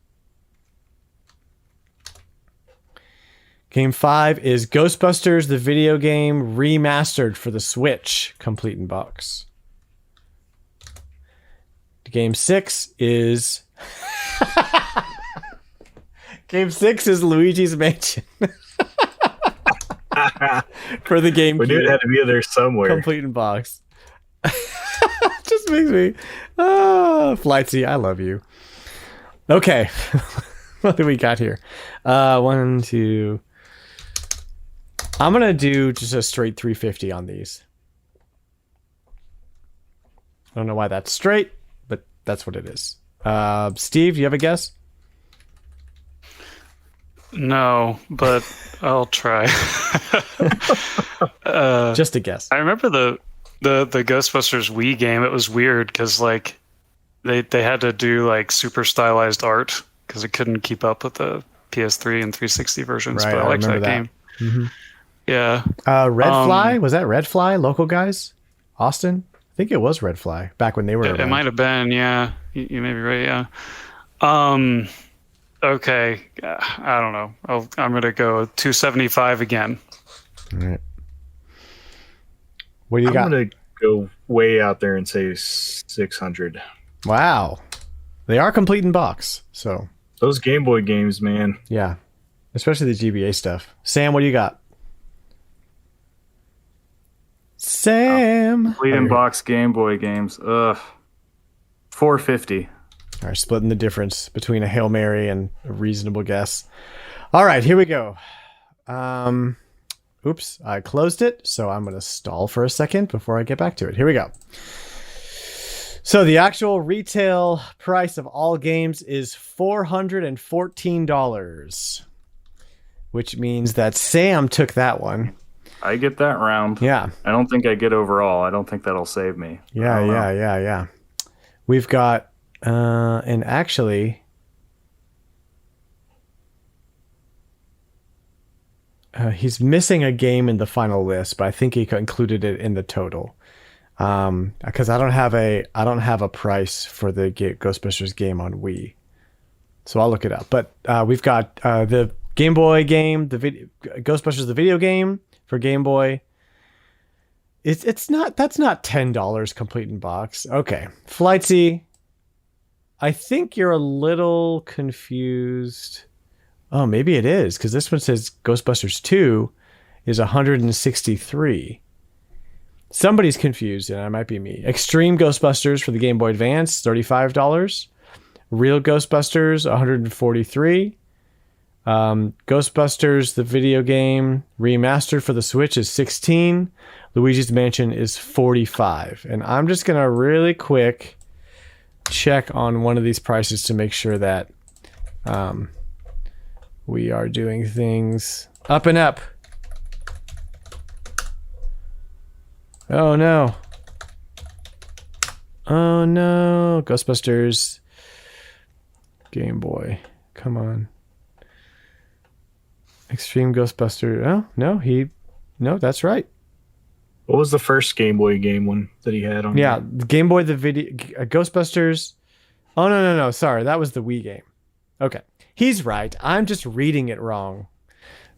Game 5 is Ghostbusters, the video game, remastered for the Switch, complete in box. Game 6 is... Game 6 is Luigi's Mansion. For the GameCube. We knew it had to be there somewhere. Complete in box. Just makes me... Flightsy, I love you. Okay. What do we got here? 1, 2... I'm going to do just a straight 350 on these. I don't know why that's straight, but that's what it is. Steve, do you have a guess? No, but I'll try. Just a guess. I remember the Ghostbusters Wii game. It was weird because like they had to do like super stylized art because it couldn't keep up with the PS3 and 360 versions. Right, but I liked that game. Mm-hmm. Yeah. Red Fly? Was that Red Fly? Local guys? Austin? I think it was Red Fly back when they were around. It might have been, yeah. You may be right, yeah. Okay. I don't know. I'm going to go 275 again. All right. What do you got? I'm going to go way out there and say 600. Wow. They are complete in box, so. Those Game Boy games, man. Yeah. Especially the GBA stuff. Sam, what do you got? Sam. Complete in box Game Boy games. 450. All right, splitting the difference between a Hail Mary and a reasonable guess. All right, here we go. Oops, I closed it, so I'm going to stall for a second before I get back to it. Here we go. So the actual retail price of all games is $414, which means that Sam took that one. I get that round. Yeah. I don't think I get overall. I don't think that'll save me. Yeah. We've got, and actually, he's missing a game in the final list, but I think he included it in the total. Because I don't have a price for the Ghostbusters game on Wii, so I'll look it up. But we've got the Game Boy game, Ghostbusters the video game for Game Boy. That's not $10 complete in box. Okay, Flightsy, I think you're a little confused. Oh, maybe it is, because this one says Ghostbusters 2 is $163. Somebody's confused, and it might be me. Extreme Ghostbusters for the Game Boy Advance, $35. Real Ghostbusters, $143. Ghostbusters, the video game, remastered for the Switch is $16. Luigi's Mansion is $45. And I'm just going to really quick check on one of these prices to make sure that we are doing things up and up. Oh no. Ghostbusters Game Boy. Come on. Extreme Ghostbuster. Oh, no, that's right. What was the first Game Boy game one that he had on? Yeah, the Game Boy, the video, Ghostbusters. Oh, no. Sorry, that was the Wii game. Okay. He's right. I'm just reading it wrong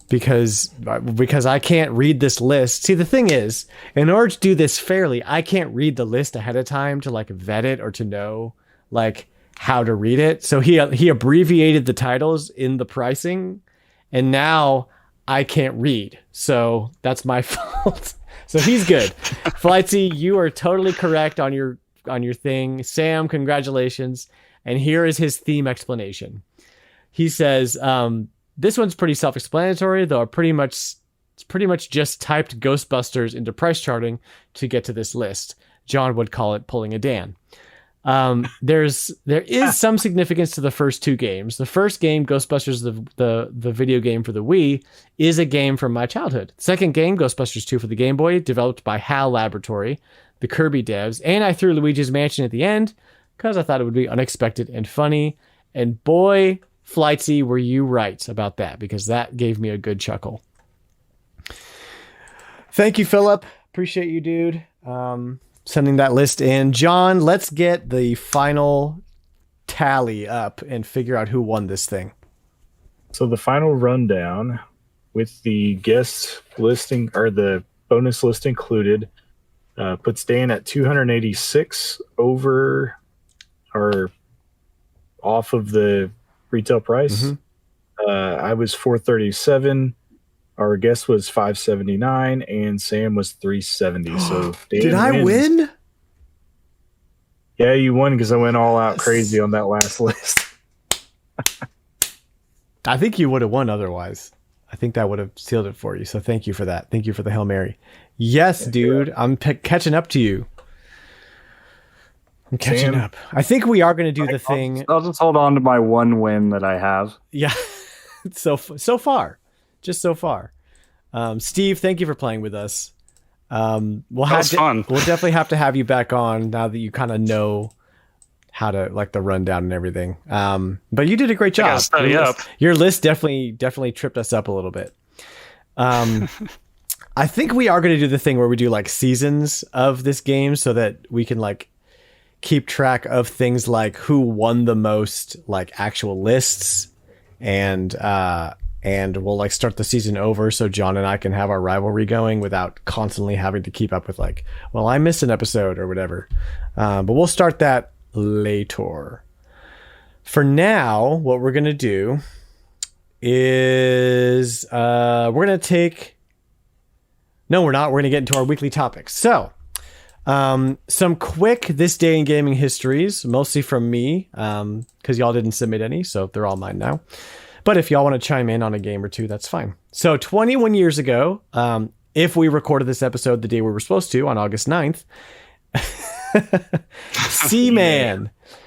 because I can't read this list. See, the thing is, in order to do this fairly, I can't read the list ahead of time to like vet it or to know like how to read it. So he abbreviated the titles in the pricing, and now I can't read. So that's my fault. So he's good. Flightsy, you are totally correct on your thing. Sam, congratulations. And here is his theme explanation. He says, this one's pretty self-explanatory, though it's pretty much just typed Ghostbusters into price charting to get to this list. John would call it pulling a Dan. There is some significance to the first two games. The first game, Ghostbusters, the video game for the Wii, is a game from my childhood. The second game, Ghostbusters 2 for the Game Boy, developed by HAL Laboratory, the Kirby devs, and I threw Luigi's Mansion at the end because I thought it would be unexpected and funny. And boy, Flightsy, were you right about that? Because that gave me a good chuckle. Thank you, Philip. Appreciate you, dude. Sending that list in. John, let's get the final tally up and figure out who won this thing. So the final rundown with the guest listing or the bonus list included puts Dan at 286 over or off of the retail price. Mm-hmm. I was 437. Our guest was 579 and Sam was 370. So Dan did I wins. win? Yeah, you won because I went all out crazy on that last list. I think you would have won otherwise. I think that would have sealed it for you. So thank you for that. Thank you for the Hail Mary. Yes, dude. I'm catching up to you. I'm catching up. I think we are going to do the thing. I'll just hold on to my one win that I have. Yeah. So far. Just so far. Steve, thank you for playing with us. That was fun. We'll definitely have to have you back on now that you kind of know how to like the rundown and everything. But you did a great job. I gotta study up. Your list definitely tripped us up a little bit. I think we are going to do the thing where we do like seasons of this game so that we can like keep track of things like who won the most like actual lists and we'll like start the season over so John and I can have our rivalry going without constantly having to keep up with like, well, I missed an episode or whatever. But we'll start that later. For now, what we're going to do is we're going to take... No, we're not. We're going to get into our weekly topics. So, some quick This Day in Gaming histories, mostly from me, because y'all didn't submit any, so they're all mine now. But if y'all want to chime in on a game or two, that's fine. So 21 years ago, if we recorded this episode the day we were supposed to, on August 9th,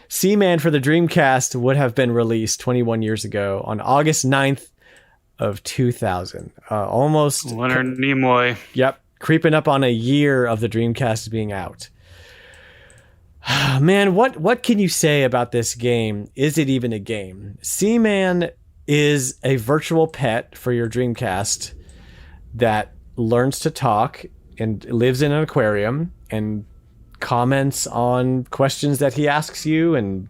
Seaman for the Dreamcast would have been released 21 years ago on August 9th of 2000. Almost... Leonard Nimoy. Yep. Creeping up on a year of the Dreamcast being out. Man, what can you say about this game? Is it even a game? Seaman is a virtual pet for your Dreamcast that learns to talk and lives in an aquarium and comments on questions that he asks you, and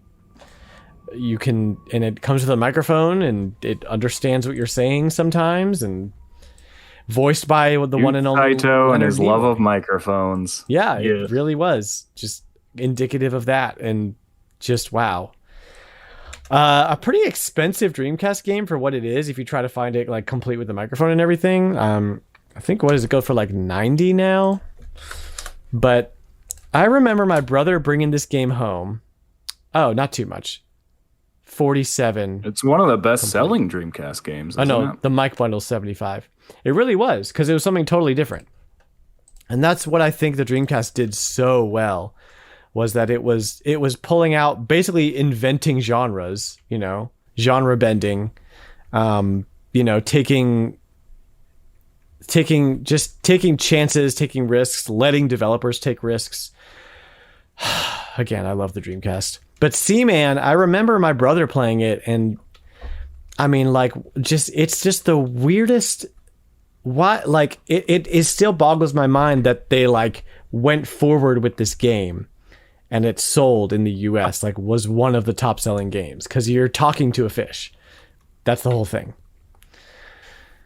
it comes with a microphone and it understands what you're saying sometimes, and voiced by the one and only Taito and his love of microphones. Yeah, it really was just indicative of that, and just wow. A pretty expensive Dreamcast game for what it is. If you try to find it like complete with the microphone and everything, I think what does it go for, like 90 now? But I remember my brother bringing this game home. Oh, not too much. 47. It's one of the best-selling Dreamcast games. I know, the mic bundle's 75. It really was, because it was something totally different. And that's what I think the Dreamcast did so well, was that it was pulling out, basically inventing genres, genre bending, taking chances, taking risks, letting developers take risks. Again, I love the Dreamcast. But Seaman, I remember my brother playing it, and I mean, like, it's just the weirdest. Why, like, it still boggles my mind that they like went forward with this game, and it sold in the US, like, was one of the top selling games because you're talking to a fish. That's the whole thing.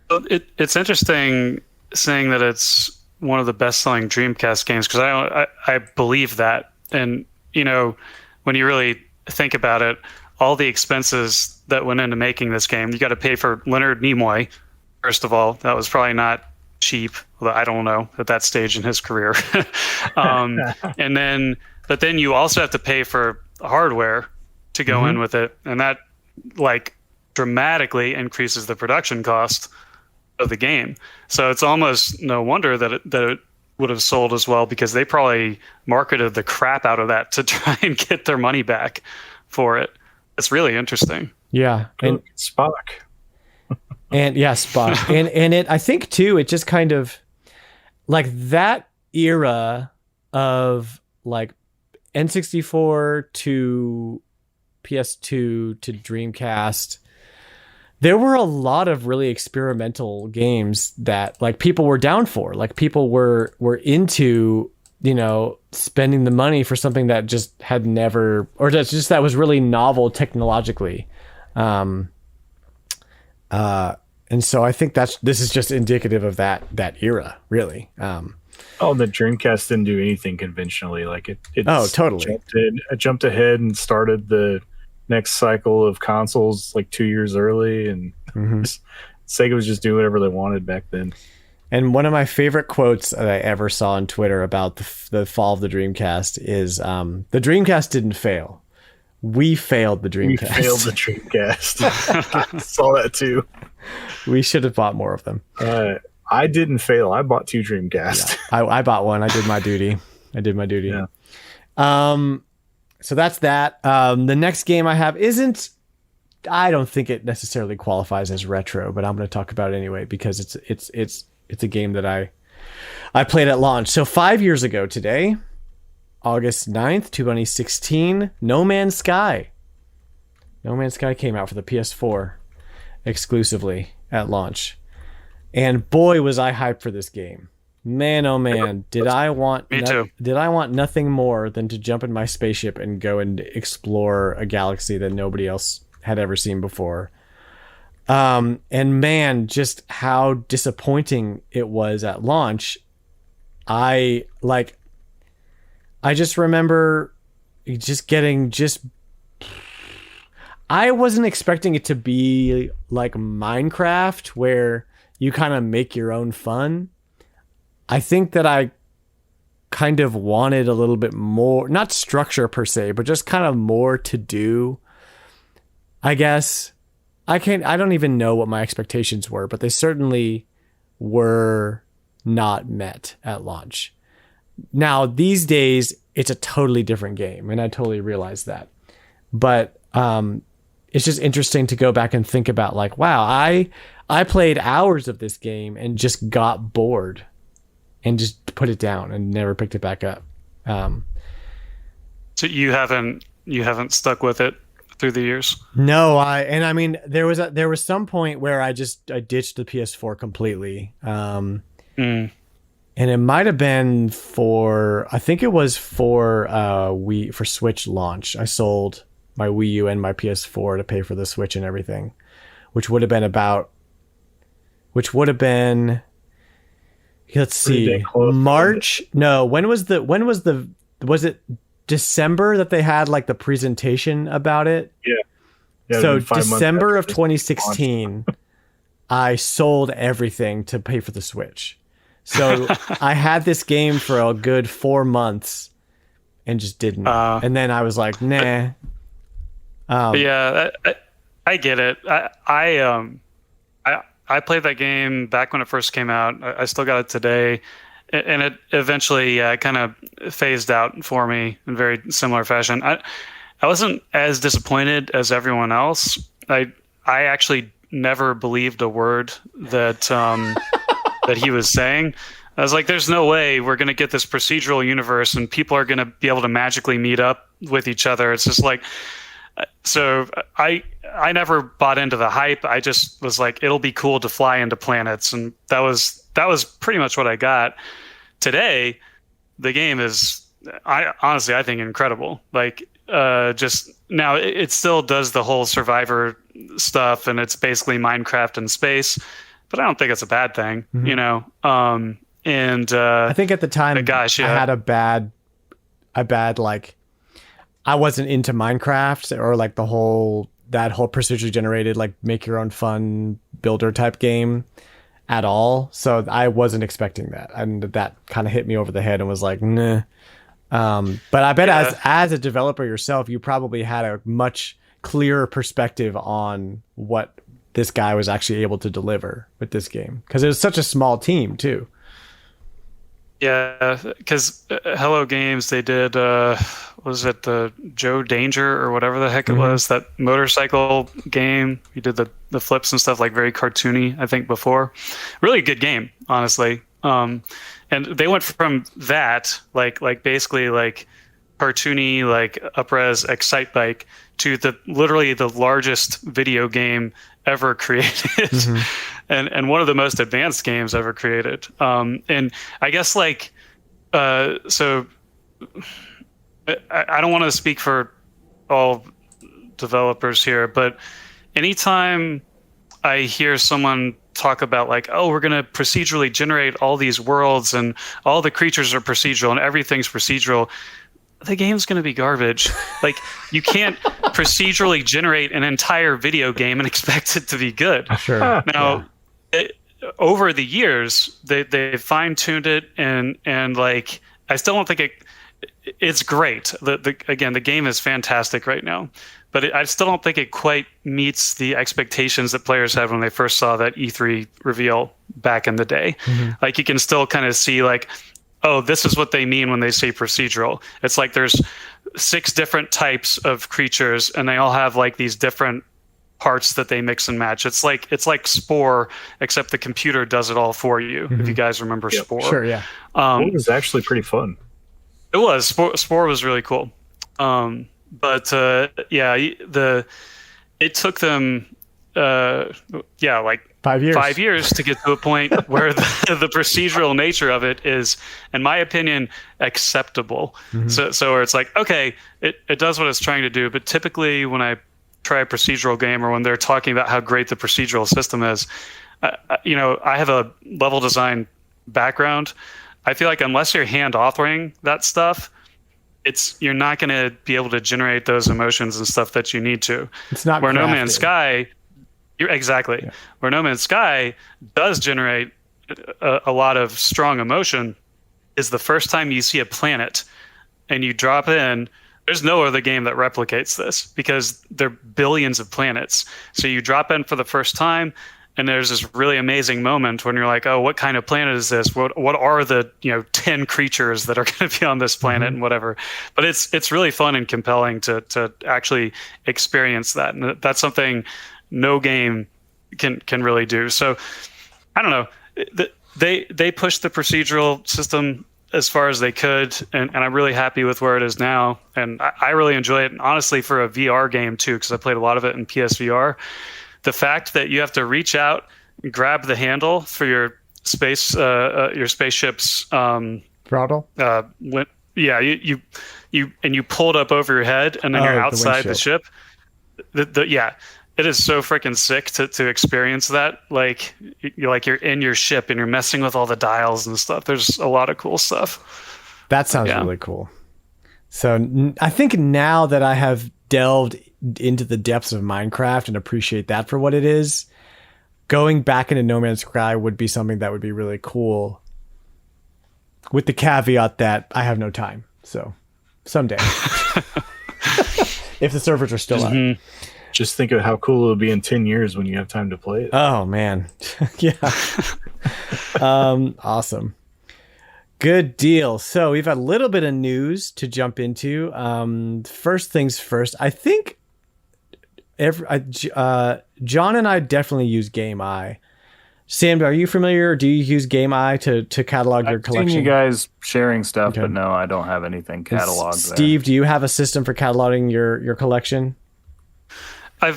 It's interesting saying that it's one of the best selling Dreamcast games, because I believe that, and when you really think about it, all the expenses that went into making this game, you got to pay for Leonard Nimoy. First of all, that was probably not cheap. Although I don't know at that stage in his career. But then you also have to pay for hardware to go in with it, and that like dramatically increases the production cost of the game. So it's almost no wonder that it would have sold as well, because they probably marketed the crap out of that to try and get their money back for it. It's really interesting. Yeah. And Spock. And yeah, Spock. and it, I think too, it just kind of like that era of like N64 to PS2 to Dreamcast, there were a lot of really experimental games that like people were down for. Like people were into, you know, spending the money for something that just had never, or that was really novel technologically. And so I think this is just indicative of that era, really. Oh, the Dreamcast didn't do anything conventionally. Like it totally jumped ahead and started the next cycle of consoles like 2 years early, and Sega was just doing whatever they wanted back then. And one of my favorite quotes that I ever saw on Twitter about the fall of the Dreamcast is, the Dreamcast didn't fail. We failed the Dreamcast. We failed the Dreamcast. Saw that too. We should have bought more of them. I didn't fail. I bought 2 Dreamcasts. Yeah, I bought one. I did my duty. Yeah. So that's that. The next game I have I don't think it necessarily qualifies as retro, but I'm going to talk about it anyway because it's a game that I played at launch. So 5 years ago today, August 9th, 2016, No Man's Sky. No Man's Sky came out for the PS4 exclusively at launch. And boy, was I hyped for this game. Man, oh man, did I want nothing more than to jump in my spaceship and go and explore a galaxy that nobody else had ever seen before. And man, just how disappointing it was at launch. I just remember I wasn't expecting it to be like Minecraft where you kind of make your own fun. I think that I kind of wanted a little bit more, not structure per se, but just kind of more to do. I guess I don't even know what my expectations were, but they certainly were not met at launch. Now, these days, it's a totally different game, and I totally realize that. But it's just interesting to go back and think about, like, wow, I played hours of this game and just got bored and just put it down and never picked it back up. So you haven't stuck with it through the years? No, I mean there was some point where I ditched the PS4 completely. And it might have been for Switch launch. I sold my Wii U and my PS4 to pay for the Switch and everything, which would have been let's see, March. No, was it December that they had like the presentation about it? Yeah. So December of 2016, I sold everything to pay for the Switch. So I had this game for a good 4 months and just didn't. And then I was like, nah. Yeah, I get it. I played that game back when it first came out. I still got it today. And it eventually kind of phased out for me in very similar fashion. I wasn't as disappointed as everyone else. I actually never believed a word that that he was saying. I was like, there's no way we're going to get this procedural universe and people are going to be able to magically meet up with each other. It's just like, so I never bought into the hype. I just was like, it'll be cool to fly into planets. And that was pretty much what I got. Today, the game is, I think, incredible. Like, just now it still does the whole survivor stuff and it's basically Minecraft in space, but I don't think it's a bad thing, you know? I think at the time, I had a bad, like, I wasn't into Minecraft or like that whole procedurally generated, like make your own fun builder type game at all. So I wasn't expecting that. And that kind of hit me over the head and was like, nah. But I bet as a developer yourself, you probably had a much clearer perspective on what this guy was actually able to deliver with this game. Because it was such a small team too. Yeah, because Hello Games, they did, was it the Joe Danger or whatever the heck it was, that motorcycle game? He did the flips and stuff, like very cartoony, I think, before. Really good game, honestly. And they went from that, like basically like cartoony, like up-res Excitebike to literally the largest video game ever created, and one of the most advanced games ever created. And I guess like so I don't want to speak for all developers here, but anytime I hear someone talk about like, oh, we're going to procedurally generate all these worlds and all the creatures are procedural and everything's procedural, the game's going to be garbage. Like, you can't procedurally generate an entire video game and expect it to be good. Sure. Now, over the years, they fine-tuned it, and like, I still don't think it's great. Again, the game is fantastic right now, but I still don't think it quite meets the expectations that players had when they first saw that E3 reveal back in the day. Like, you can still kind of see like, oh, this is what they mean when they say procedural. It's like there's 6 different types of creatures, and they all have like these different parts that they mix and match. It's like Spore, except the computer does it all for you. If you guys remember Spore. Sure, yeah. It was actually pretty fun. It was. Spore was really cool. But it took them like 5 years. 5 years to get to a point where the procedural nature of it is, in my opinion, acceptable. So where it's like, okay, it does what it's trying to do, but typically when I try a procedural game, or when they're talking about how great the procedural system is, I have a level design background. I feel like unless you're hand authoring that stuff, you're not going to be able to generate those emotions and stuff that you need to. It's not where crafted. No Man's Sky, where No Man's Sky does generate a lot of strong emotion is the first time you see a planet and you drop in. There's no other game that replicates this because there are billions of planets. So you drop in for the first time, and there's this really amazing moment when you're like, oh, what kind of planet is this? What are the 10 creatures that are going to be on this planet and whatever? But it's really fun and compelling to actually experience that, and that's something no game can really do. So I don't know. They pushed the procedural system as far as they could, and I'm really happy with where it is now. And I really enjoy it. And honestly, for a VR game too, because I played a lot of it in PSVR, the fact that you have to reach out and grab the handle for your spaceship's throttle. You pull it up over your head, and then you're outside the ship. It is so freaking sick to experience that. Like you're in your ship and you're messing with all the dials and stuff. There's a lot of cool stuff. That sounds really cool. So I think now that I have delved into the depths of Minecraft and appreciate that for what it is, going back into No Man's Sky would be something that would be really cool, with the caveat that I have no time. So someday, if the servers are still up. Just think of how cool it would be in 10 years when you have time to play it. Oh, man. Yeah. Awesome. Good deal. So we've had a little bit of news to jump into. First things first, I think John and I definitely use Gameye. Sam, are you familiar? Do you use Gameye to catalog your collection? I've seen you guys sharing stuff, but no, I don't have anything cataloged. Steve, do you have a system for cataloging your collection? I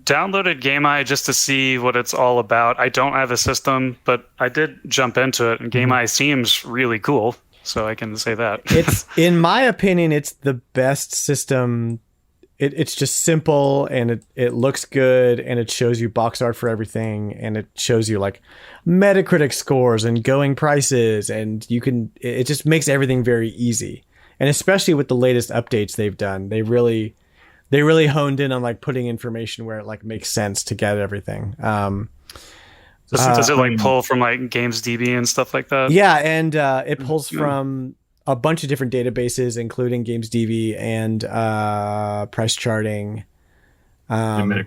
downloaded Gameye just to see what it's all about. I don't have a system, but I did jump into it, and Gameye seems really cool, so I can say that. It's, in my opinion, it's the best system. It's just simple, and it looks good, and it shows you box art for everything, and it shows you like Metacritic scores and going prices, and it just makes everything very easy. And especially with the latest updates they've done, they really honed in on like putting information where it like makes sense to get everything. Does it like pull from like GamesDB and stuff like that? Yeah, and it pulls from a bunch of different databases, including GamesDB and price charting, and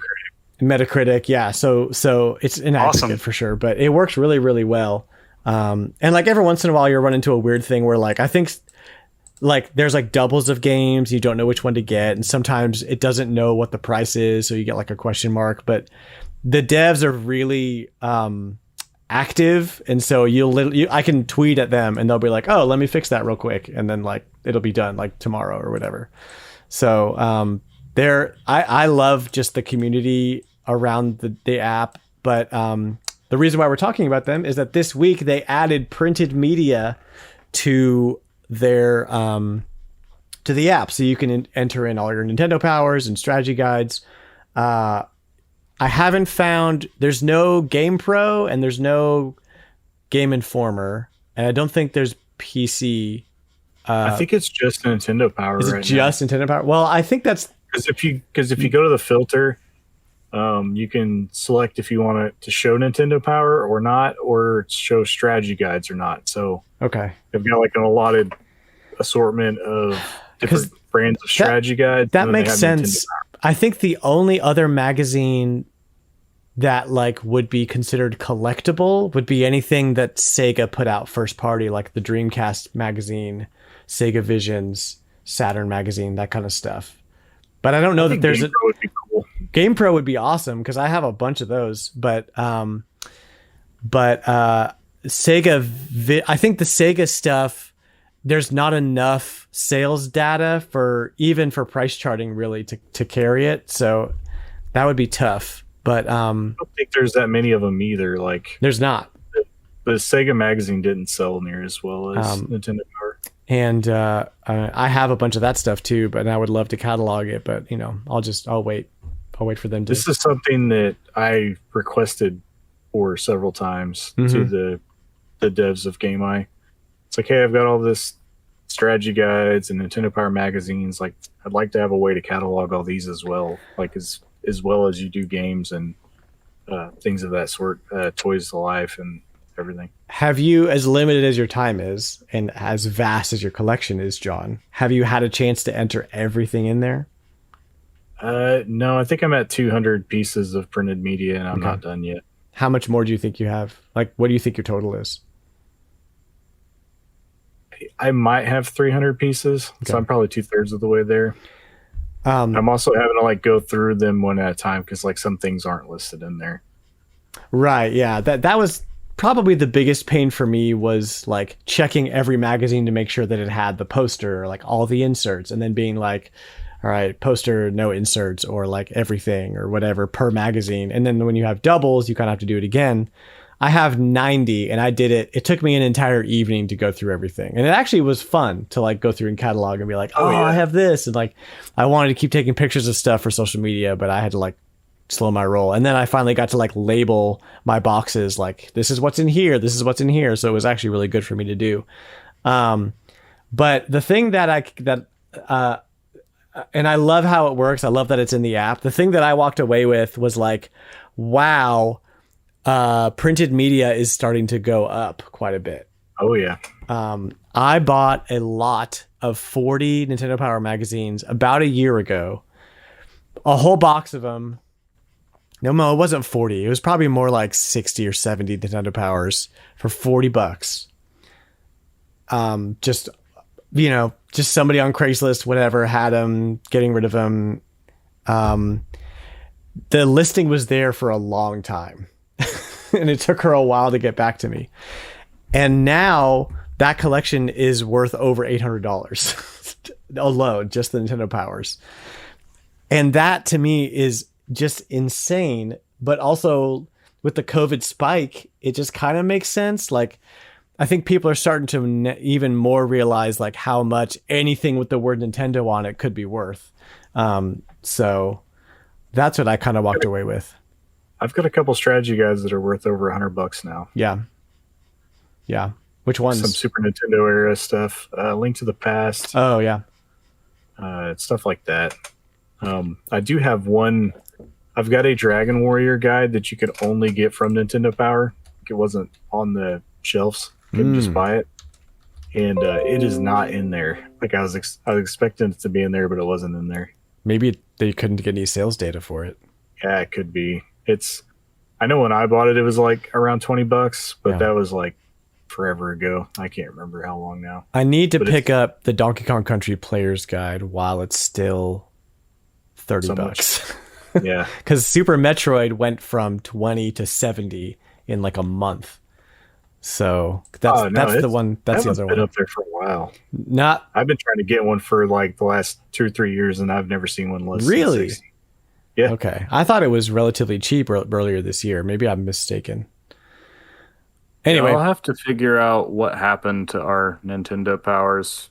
Metacritic. Yeah, so it's an aggregate for sure, but it works really, really well. And like every once in a while, you run into a weird thing where like I think. Like there's like doubles of games, you don't know which one to get, and sometimes it doesn't know what the price is, so you get like a question mark. But the devs are really active, and so I can tweet at them and they'll be like, oh, let me fix that real quick, and then like it'll be done like tomorrow or whatever. So I love just the community around the app, but the reason why we're talking about them is that this week they added printed media to their to the app, so you can enter in all your Nintendo powers and strategy guides. I haven't found, there's no Game Pro and there's no Game Informer, and I don't think there's PC. I think it's just Nintendo Power. Is it just Nintendo Power? Well, I think that's because if you go to the filter, you can select if you want it to show Nintendo Power or not, or show strategy guides or not. So okay, they've got like an allotted assortment of different brands of strategy guides. That makes sense. I think the only other magazine that like would be considered collectible would be anything that Sega put out first party, like the Dreamcast magazine, Sega Visions, Saturn magazine, that kind of stuff. But I don't know that there's Game Pro would be cool. Game Pro would be awesome because I have a bunch of those. But Sega, I think the Sega stuff, there's not enough sales data for price charting really to carry it. So that would be tough. But I don't think there's that many of them either. Like there's not. The Sega magazine didn't sell near as well as Nintendo Power. And I have a bunch of that stuff too, but I would love to catalog it. But I'll wait for them to. This is something that I requested for several times to the devs of Gameye. It's like, hey, I've got all this strategy guides and Nintendo Power magazines. Like, I'd like to have a way to catalog all these as well. Like as well as you do games and things of that sort, toys to life and everything. Have you, as limited as your time is and as vast as your collection is, John, have you had a chance to enter everything in there? No, I think I'm at 200 pieces of printed media and I'm not done yet. How much more do you think you have? Like, what do you think your total is? I might have 300 pieces, so I'm probably 2/3 of the way there. I'm also having to like go through them one at a time because like some things aren't listed in there. Right. Yeah. That was probably the biggest pain for me, was like checking every magazine to make sure that it had the poster, like all the inserts, and then being like, all right, poster, no inserts, or like everything or whatever per magazine. And then when you have doubles, you kind of have to do it again. I have 90 and I did it. It took me an entire evening to go through everything. And it actually was fun to like go through and catalog and be like, oh, yeah. I have this. And like, I wanted to keep taking pictures of stuff for social media, but I had to like slow my roll. And then I finally got to like label my boxes. Like, this is what's in here. This is what's in here. So it was actually really good for me to do. But the thing and I love how it works. I love that it's in the app. The thing that I walked away with was like, wow, printed media is starting to go up quite a bit. Oh yeah. I bought a lot of 40 Nintendo Power magazines about a year ago, a whole box of them. No, it wasn't 40. It was probably more like 60 or 70 Nintendo Powers for $40. Just somebody on Craigslist, whatever, had them, getting rid of them. The listing was there for a long time. And it took her a while to get back to me. And now that collection is worth over $800 alone, just the Nintendo Powers. And that to me is just insane. But also with the COVID spike, it just kind of makes sense. Like, I think people are starting to even more realize like how much anything with the word Nintendo on it could be worth. So that's what I kind of walked away with. I've got a couple strategy guides that are worth over $100 now. Yeah. Which ones? Some Super Nintendo era stuff. Link to the Past. Oh yeah. Stuff like that. I do have one. I've got a Dragon Warrior guide that you could only get from Nintendo Power. It wasn't on the shelves. You couldn't just buy it, and it is not in there. Like I was expecting it to be in there, but it wasn't in there. Maybe they couldn't get any sales data for it. Yeah, it could be. I know when I bought it, it was like around $20, but that was like forever ago. I can't remember how long now. I need to pick up the Donkey Kong Country Player's Guide while it's still $30. Yeah. Because Super Metroid went from 20 to 70 in like a month. So that's the one. That's the other been one. up there for a while. Not I've been trying to get one for like the last 2 or 3 years, and I've never seen one less really. than 60. Yeah. Okay. I thought it was relatively cheap earlier this year. Maybe I'm mistaken. Anyway, I'll have to figure out what happened to our Nintendo Powers.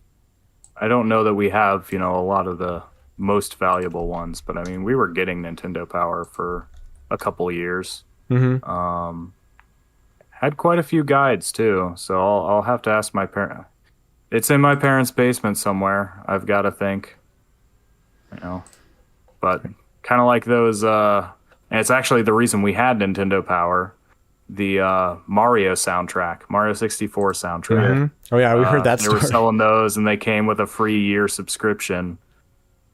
I don't know that we have, a lot of the most valuable ones, but I mean, we were getting Nintendo Power for a couple years. mm-hmm. Had quite a few guides too, so I'll have to ask my parent. It's in my parents' basement somewhere, I've got to think. But kind of like those, and it's actually the reason we had Nintendo Power, the Mario soundtrack, Mario 64 soundtrack. Mm-hmm. Oh yeah, we heard that They story. were selling those, and they came with a free year subscription.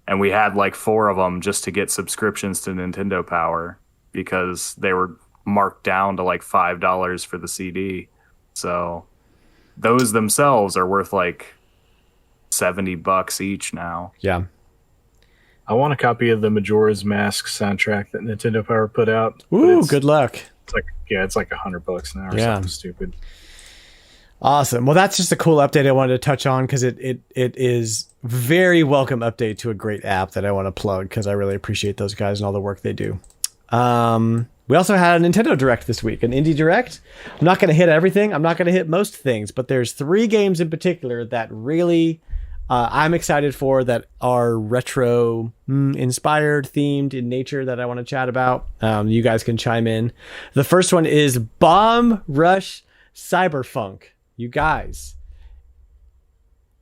And we had like 4 of them just to get subscriptions to Nintendo Power because they were marked down to like $5 for the CD. So those themselves are worth like $70 each now. Yeah. I want a copy of the Majora's Mask soundtrack that Nintendo Power put out. Ooh, good luck. It's like $100 now or Yeah. something stupid. Awesome. Well, that's just a cool update I wanted to touch on because it is very welcome update to a great app that I want to plug because I really appreciate those guys and all the work they do. We also had a Nintendo Direct this week, an Indie Direct. I'm not going to hit everything. I'm not going to hit most things, but there's 3 games in particular that really I'm excited for that are retro inspired, themed in nature that I want to chat about. You guys can chime in. The first one is Bomb Rush Cyberfunk. You guys,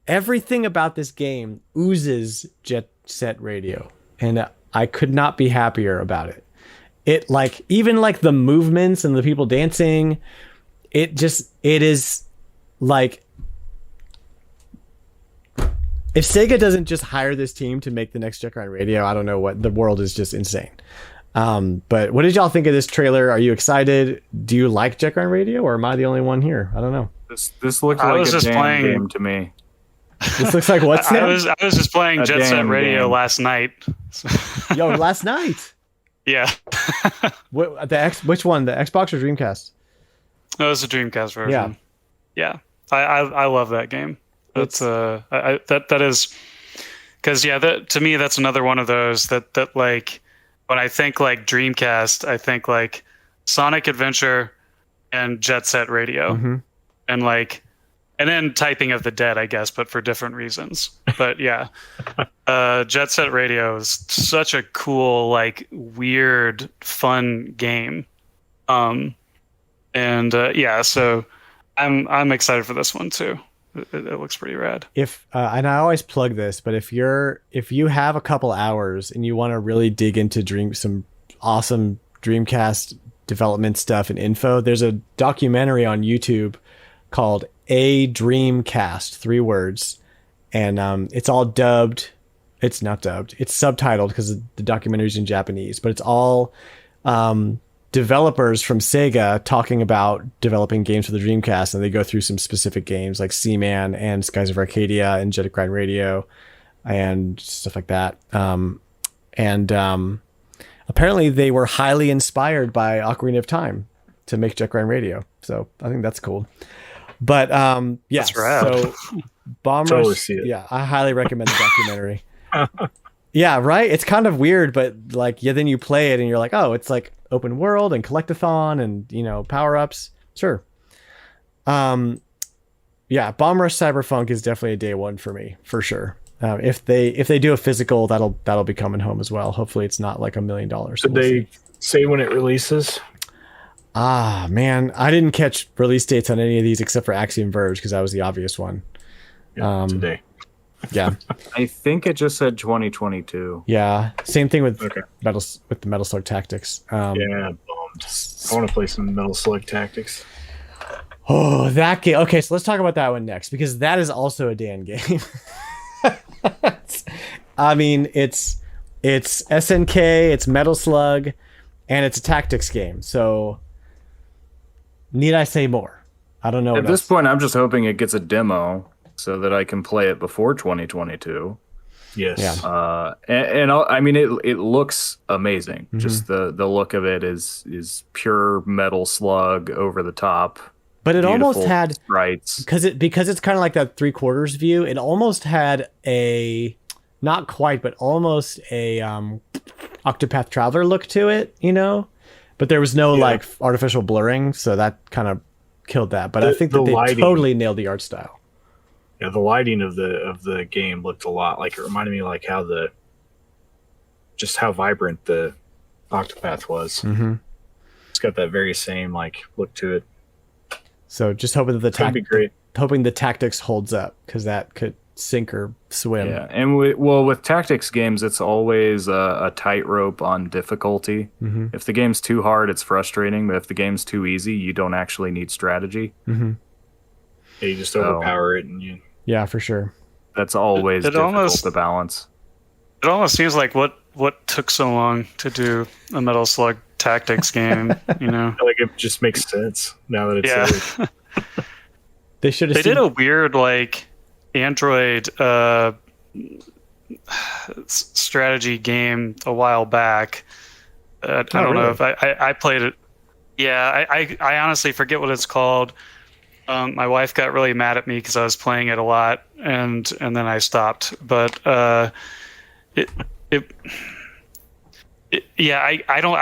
everything about this game oozes Jet Set Radio, and I could not be happier about it. It even the movements and the people dancing, it is like, if Sega doesn't just hire this team to make the next Jet Grind Radio, I don't know what. The world is just insane. But what did y'all think of this trailer? Are you excited? Do you like Jet Grind Radio, or am I the only one here? I don't know. This looks like a damn game to me. This looks like what? I was just playing Jet Set Radio game. last night. Yo, last night. Yeah. Which one? The Xbox or Dreamcast? It was a Dreamcast version. Yeah. I love that game. That's that is because to me that's another one of those that like when I think like Dreamcast, I think like Sonic Adventure and Jet Set Radio, and then Typing of the Dead, I guess, but for different reasons. But yeah, Jet Set Radio is such a cool, like, weird, fun game. So I'm excited for this one too. It looks pretty rad. And I always plug this, but if you have a couple hours and you want to really dig into some awesome Dreamcast development stuff and info, there's a documentary on YouTube called A Dreamcast, 3 words, and it's all dubbed. It's not dubbed. It's subtitled because the documentary's in Japanese, but it's all developers from Sega talking about developing games for the Dreamcast, and they go through some specific games like Seaman and Skies of Arcadia and Jet Grind Radio and stuff like that. Apparently they were highly inspired by Ocarina of Time to make Jet Grind Radio. So I think that's cool. But That's rad. So Bomb Totally Rush, see it. yeah, I highly recommend the documentary. Yeah, right? It's kind of weird, but then you play it and you're like, oh, it's like open world and collectathon and, power-ups. Sure. Bomb Rush Cyberfunk is definitely a day one for me, for sure. If they do a physical, that'll be coming home as well. Hopefully it's not like $1 million. So Did they say when it releases? Ah, man, I didn't catch release dates on any of these except for Axiom Verge because that was the obvious one. Yeah, today. Yeah. I think it just said 2022. Yeah. Same thing with Okay. the Metal Slug Tactics. Yeah, bummed. I want to play some Metal Slug Tactics. Oh, that game. Okay, so let's talk about that one next because that is also a Dan game. I mean, it's SNK, it's Metal Slug, and it's a tactics game. So, need I say more? I don't know. At this point, I'm just hoping it gets a demo so that I can play it before 2022. Yes. Yeah. I mean, it looks amazing. Mm-hmm. Just the look of it is pure Metal Slug over the top. But it almost beautiful had sprites. because it's kind of like that 3/4 view. It almost had a not quite, but almost a Octopath Traveler look to it, you know. But there was no like artificial blurring, so that kind of killed that. But I think that they totally nailed the art style. Yeah, the lighting of the game looked a lot like it reminded me like how vibrant the Octopath was. Mm-hmm. It's got that very same like look to it. So just hoping that That'd be great. Hoping the tactics holds up, because that could sink or swim. Yeah, and with tactics games, it's always a tightrope on difficulty. Mm-hmm. If the game's too hard, it's frustrating. But if the game's too easy, you don't actually need strategy. Mm-hmm. Yeah, you just overpower it, and you. Yeah, for sure. That's always difficult to balance. It almost seems like what took so long to do a Metal Slug tactics game, you know? Like it just makes sense now that it's over. They should have. They did a weird like Android strategy game a while back. I don't know if I played it. Yeah, I honestly forget what it's called. My wife got really mad at me because I was playing it a lot, and then I stopped. But I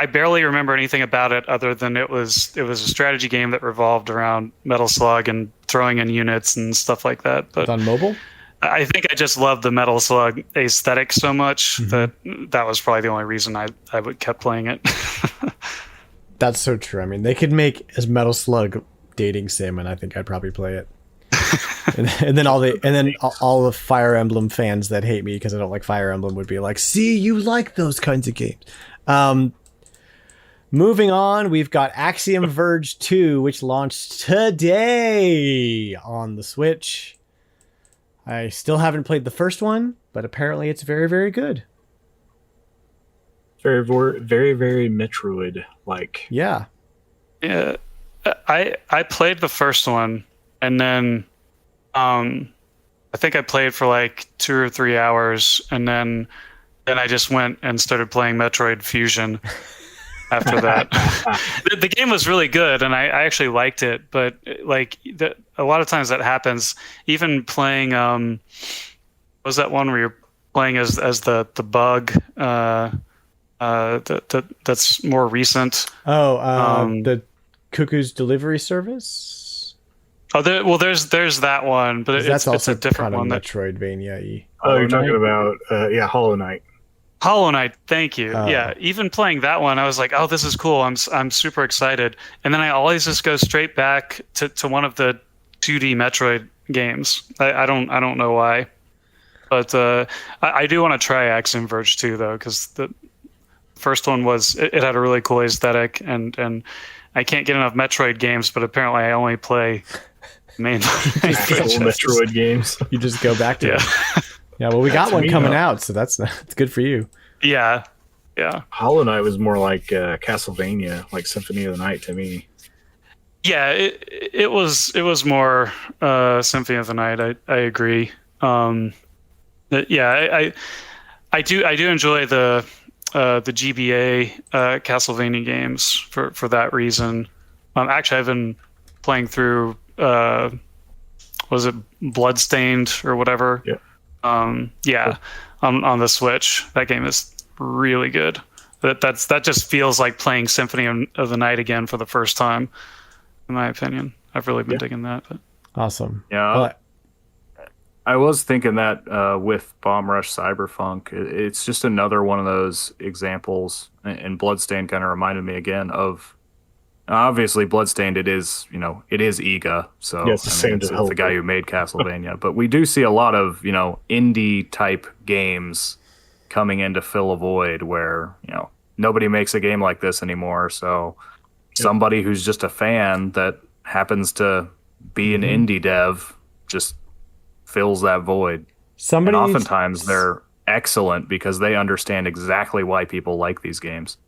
barely remember anything about it other than it was a strategy game that revolved around Metal Slug and throwing in units and stuff like that. But it's on mobile. I think I just loved the Metal Slug aesthetic so much that was probably the only reason I kept playing it. That's so true. I mean, they could make as Metal Slug dating sim, and I think I'd probably play it. and then all the Fire Emblem fans that hate me because I don't like Fire Emblem would be like, "See, you like those kinds of games." Moving on, we've got Axiom Verge 2, which launched today on the Switch. I still haven't played the first one, but apparently it's very, very good. Very, very, very Metroid-like. Yeah. Yeah. I played the first one, and then I think I played for like 2 or 3 hours, and then I just went and started playing Metroid Fusion after that. The game was really good, and I actually liked it, but like a lot of times that happens. Even playing, what was that one where you're playing as the bug? That's more recent. The Cuckoo's Delivery Service. There's that one, but it's a different one. Metroidvania-y. Oh, you're talking about Hollow Knight. Hollow Knight, thank you. Yeah, even playing that one, I was like, "Oh, this is cool. I'm super excited." And then I always just go straight back to one of the 2D Metroid games. I don't know why, but I do want to try Axiom Verge 2 though, because the first one it had a really cool aesthetic, and I can't get enough Metroid games, but apparently I only play mainly Metroid games. You just go back to it. Yeah, well, we got one coming out, so that's good for you. Yeah. Hollow Knight was more like Castlevania, like Symphony of the Night to me. Yeah, it was more Symphony of the Night. I agree. I do enjoy the GBA Castlevania games for that reason. Actually, I've been playing through was it Bloodstained or whatever? Yeah. On the Switch. That game is really good. That just feels like playing Symphony of the Night again for the first time, in my opinion. I've really been digging that. But. Awesome. Yeah. I was thinking that with Bomb Rush Cyberpunk, it's just another one of those examples, and Bloodstained kind of reminded me again of, obviously Bloodstained, it is Iga, so yeah, it's the guy who made Castlevania, but we do see a lot of, indie type games coming in to fill a void where, nobody makes a game like this anymore, so somebody who's just a fan that happens to be an indie dev just fills that void. And oftentimes they're excellent because they understand exactly why people like these games.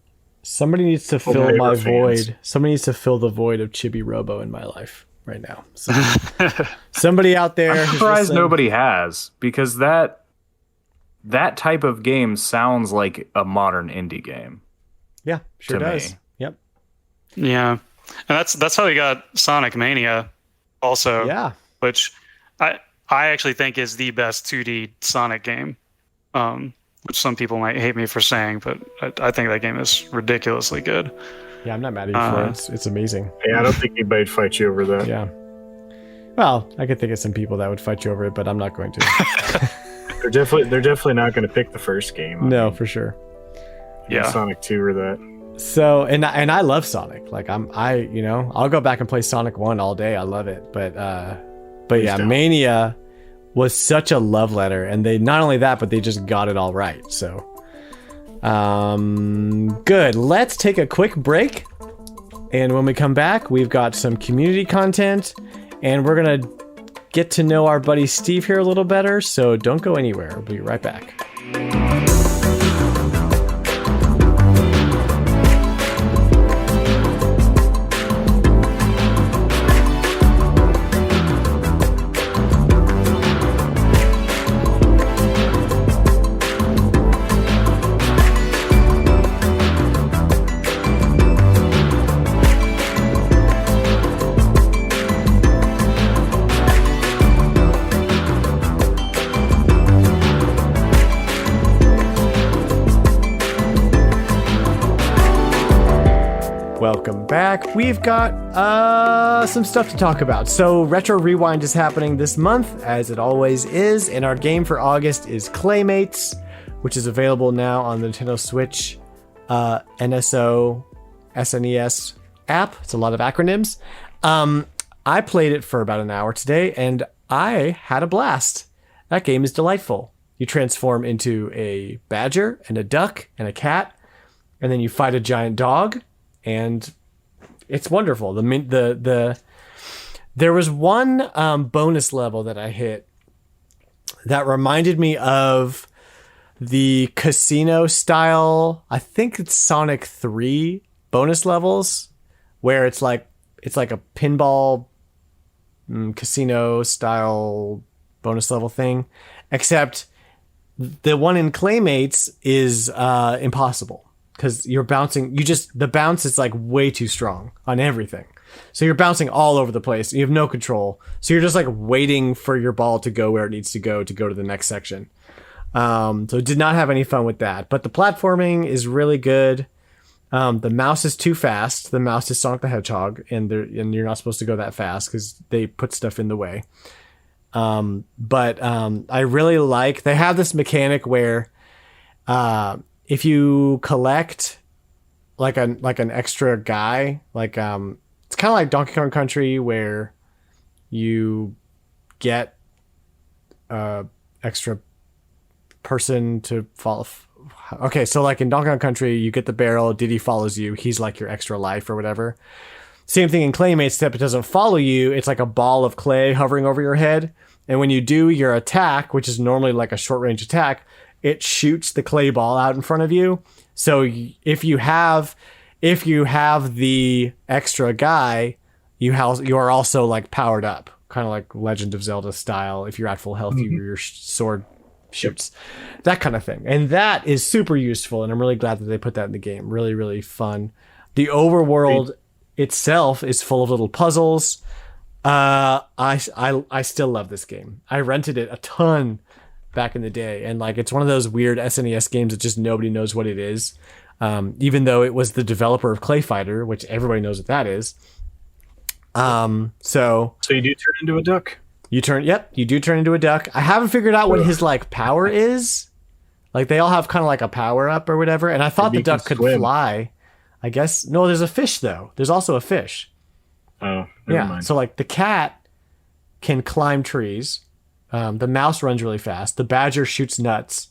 Somebody needs to fill my void. Somebody needs to fill the void of Chibi Robo in my life right now. So, somebody out there. I'm surprised nobody has, because that type of game sounds like a modern indie game. Yeah, sure does. Me. Yep. Yeah. And that's how we got Sonic Mania, also. Yeah. Which I actually think is the best 2D Sonic game. Which some people might hate me for saying, but I think that game is ridiculously good. Yeah, I'm not mad at you for it. It's amazing. Yeah, I don't think anybody'd fight you over that. Yeah. Well, I could think of some people that would fight you over it, but I'm not going to. They're definitely not going to pick the first game. No, for sure. Yeah. Sonic 2 or that. So, and I love Sonic. Like I'll go back and play Sonic 1 all day. I love it. But yeah, don't. Mania was such a love letter, and they not only that, but they just got it all right. So, good. Let's take a quick break, and when we come back, we've got some community content, and we're gonna get to know our buddy Steve here a little better. So don't go anywhere. We'll be right back. Welcome back. We've got some stuff to talk about. So Retro Rewind is happening this month, as it always is, and our game for August is Claymates, which is available now on the Nintendo Switch NSO SNES app. It's a lot of acronyms. I played it for about an hour today, and I had a blast. That game is delightful. You transform into a badger and a duck and a cat, and then you fight a giant dog. And it's wonderful. There was one bonus level that I hit that reminded me of the casino style. I think it's Sonic 3 bonus levels, where it's like a pinball casino style bonus level thing, except the one in Claymates is impossible. Because you're bouncing, the bounce is like way too strong on everything. So you're bouncing all over the place. You have no control. So you're just like waiting for your ball to go where it needs to go to the next section. So did not have any fun with that. But the platforming is really good. The mouse is too fast. The mouse is Sonic the Hedgehog, and you're not supposed to go that fast because they put stuff in the way. But I really like, they have this mechanic where if you collect like an extra guy, like it's kind of like Donkey Kong Country, where you get extra person to follow. Okay, so like in Donkey Kong Country, you get the barrel, Diddy follows you, he's like your extra life or whatever. Same thing in Claymates, except it doesn't follow you, it's like a ball of clay hovering over your head, and when you do your attack, which is normally like a short range attack, it shoots the clay ball out in front of you. So if you have the extra guy, you are also like powered up, kind of like Legend of Zelda style. If you're at full health, your sword shoots, that kind of thing. And that is super useful. And I'm really glad that they put that in the game. Really, really fun. The overworld itself is full of little puzzles. I still love this game. I rented it a ton back in the day, and like it's one of those weird SNES games that just nobody knows what it is, even though it was the developer of Clay Fighter, which everybody knows what that is. So you do turn into a duck. You do turn into a duck. I haven't figured out what his like power is. Like they all have kind of like a power up or whatever, and I thought the duck could fly. I guess no. There's a fish though. There's also a fish. Oh, yeah. Mind. So like the cat can climb trees. The mouse runs really fast. The badger shoots nuts,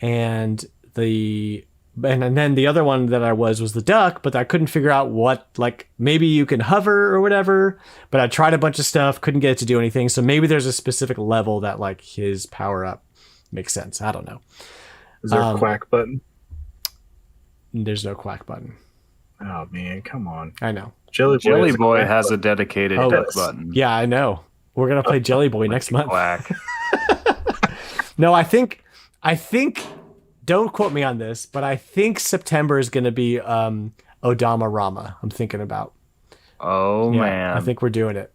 and then the other one that I was the duck, but I couldn't figure out what, like maybe you can hover or whatever. But I tried a bunch of stuff, couldn't get it to do anything. So maybe there's a specific level that like his power up makes sense. I don't know. Is there a quack button? There's no quack button. Oh man, come on! I know. Jelly Boy has a dedicated duck button. Yeah, I know. We're gonna play Jelly Boy next month. Quack. No, I think. Don't quote me on this, but I think September is gonna be Odama Rama. I'm thinking about. Oh Yeah, man. I think we're doing it.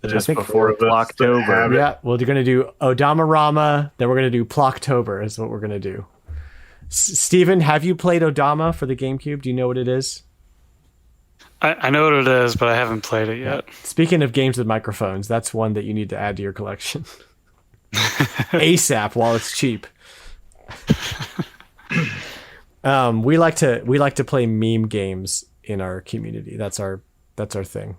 Just think before October. Yeah, well, you're going to do Odama-rama, then we're going to do Plocktober is what we're going to do. Steven, have you played Odama for the GameCube? Do you know what it is? I know what it is, but I haven't played it yet. Speaking of games with microphones, that's one that you need to add to your collection. ASAP while it's cheap. We like to play meme games in our community. That's our thing.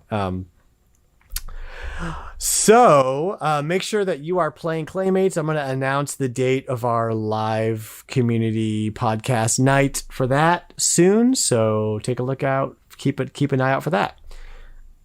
So make sure that you are playing Claymates. I'm going to announce the date of our live community podcast night for that soon. So take a look out. Keep an eye out for that.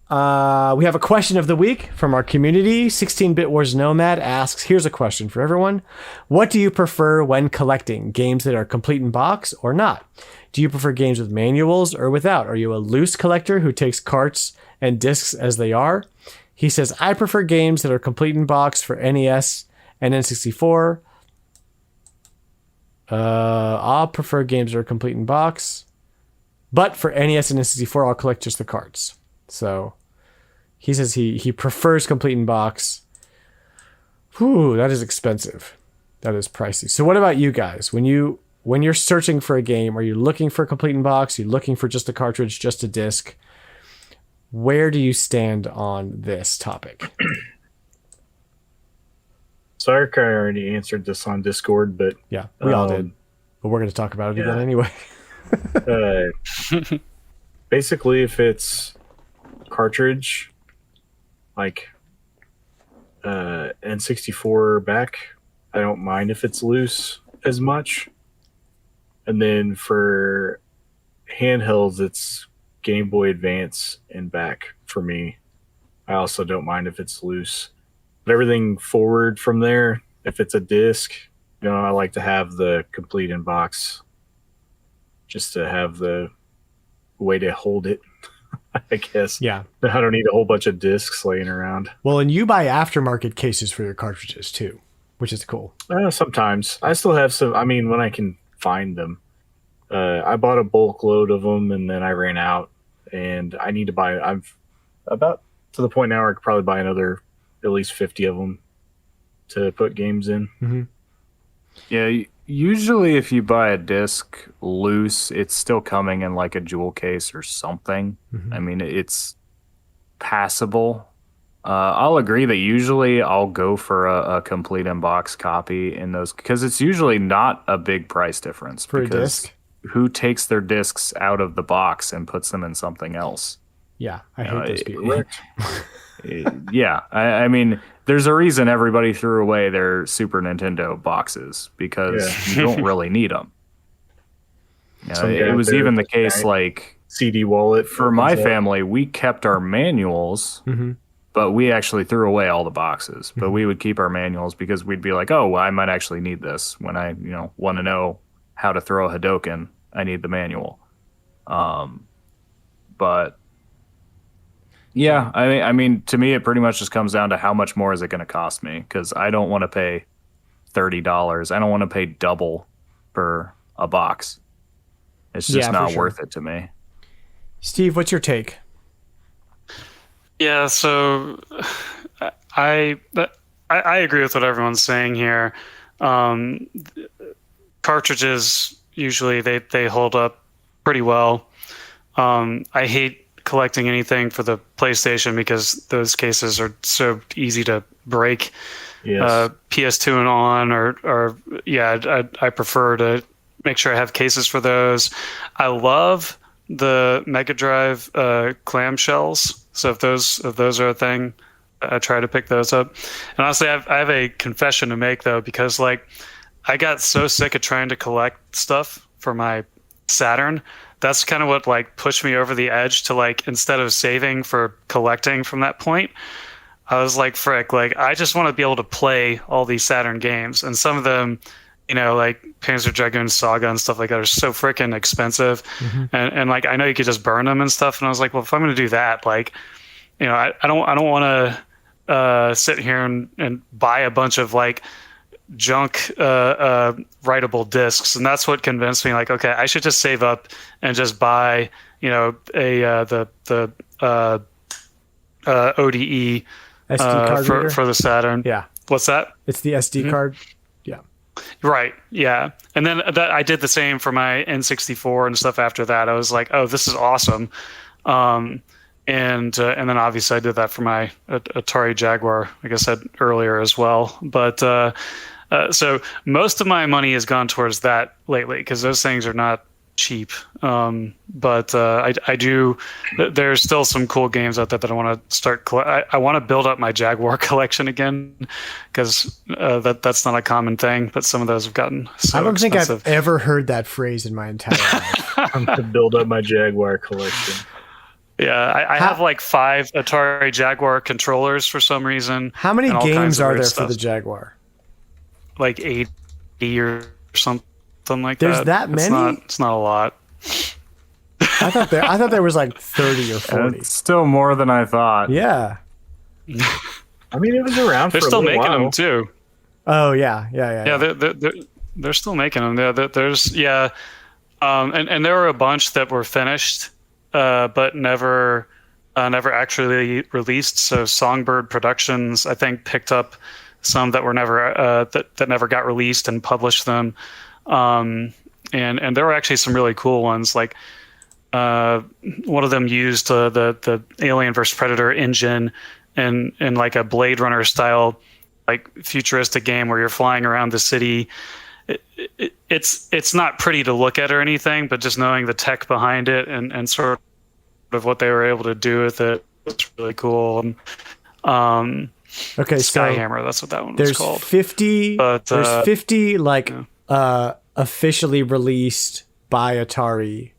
We have a question of the week from our community. 16-Bit Wars Nomad asks, here's a question for everyone. What do you prefer when collecting? Games that are complete in box or not? Do you prefer games with manuals or without? Are you a loose collector who takes carts and discs as they are? He says, I prefer games that are complete in box for NES and N64. I'll prefer games that are complete in box. But for NES and N64, I'll collect just the cards. So he says he prefers complete in box. Whew, that is expensive. That is pricey. So what about you guys? When you're searching for a game, are you looking for complete in box? Are you looking for just a cartridge, just a disc? Where do you stand on this topic? Sorry, I already answered this on Discord, but yeah, we all did. But we're going to talk about it again anyway. Basically, if it's cartridge, like N64 back, I don't mind if it's loose as much. And then for handhelds, it's Game Boy Advance and back for me. I also don't mind if it's loose. But everything forward from there, if it's a disc, I like to have the complete in box just to have the way to hold it, I guess. Yeah. I don't need a whole bunch of discs laying around. Well, and you buy aftermarket cases for your cartridges too, which is cool. Sometimes. I still have some, when I can find them. I bought a bulk load of them and then I ran out and I need to buy, I'm about to the point now where I could probably buy another at least 50 of them to put games in. Mm-hmm. Yeah, usually if you buy a disc loose, it's still coming in like a jewel case or something. Mm-hmm. It's passable. I'll agree that usually I'll go for a complete in-box copy in those because it's usually not a big price difference. For a disc? Who takes their discs out of the box and puts them in something else? Yeah, I hate those people. Yeah, there's a reason everybody threw away their Super Nintendo boxes because you don't really need them. It was even the case like CD wallet for my family. We kept our manuals, but we actually threw away all the boxes. But we would keep our manuals because we'd be like, "Oh, well, I might actually need this when I, want to know how to throw a Hadoken. I need the manual." But yeah, to me, it pretty much just comes down to how much more is it going to cost me? Because I don't want to pay $30. I don't want to pay double for a box. It's just not worth it to me. Steve, what's your take? Yeah, so I agree with what everyone's saying here. Cartridges usually they hold up pretty well. I hate collecting anything for the PlayStation because those cases are so easy to break. Yes. PS2 and on, I prefer to make sure I have cases for those. I love the Mega Drive clamshells. So if those are a thing, I try to pick those up. And honestly, I have a confession to make though, because I got so sick of trying to collect stuff for my Saturn. That's kind of what pushed me over the edge to instead of saving for collecting from that point, I was like, frick, I just want to be able to play all these Saturn games. And some of them, Panzer Dragoon Saga and stuff like that are so freaking expensive. Mm-hmm. And I know you could just burn them and stuff. And I was like, well, if I'm going to do that, I don't want to sit here and buy a bunch of junk writable discs, and that's what convinced me okay, I should just save up and just buy the ODE SD card reader? for the Saturn. Yeah. What's that? It's the SD card. Yeah. Right. Yeah. And then I did the same for my N64 and stuff after that. I was like, oh, this is awesome. And then obviously I did that for my Atari Jaguar, like I said earlier as well. But so most of my money has gone towards that lately because those things are not cheap. But I do. There's still some cool games out there that I want to start. I want to build up my Jaguar collection again because that's not a common thing. But some of those have gotten so I don't expensive. think I've ever heard that phrase in my entire life. I'm to build up my Jaguar collection. Yeah, I have like 5 Atari Jaguar controllers for some reason. How many and all kinds games of are weird there stuff. for the Jaguar? Like 80 or something like There's that. that many? It's not a lot. I thought there was like 30 or 40. It's still more than I thought. Yeah. I mean, it was around They're for still a little making while. them too. Oh yeah. Yeah. They're still making them. There's and there were a bunch that were finished, but never actually released. So Songbird Productions, I think, picked up some that were never that never got released and published them. And there were actually some really cool ones. Like one of them used the Alien vs Predator engine in like a Blade Runner style, like futuristic game where you're flying around the city. It's not pretty to look at or anything, but just knowing the tech behind it and sort of what they were able to do with it was really cool. And, Okay, Skyhammer, that's what that one was there's called. 50. But, there's 50 officially released by Atari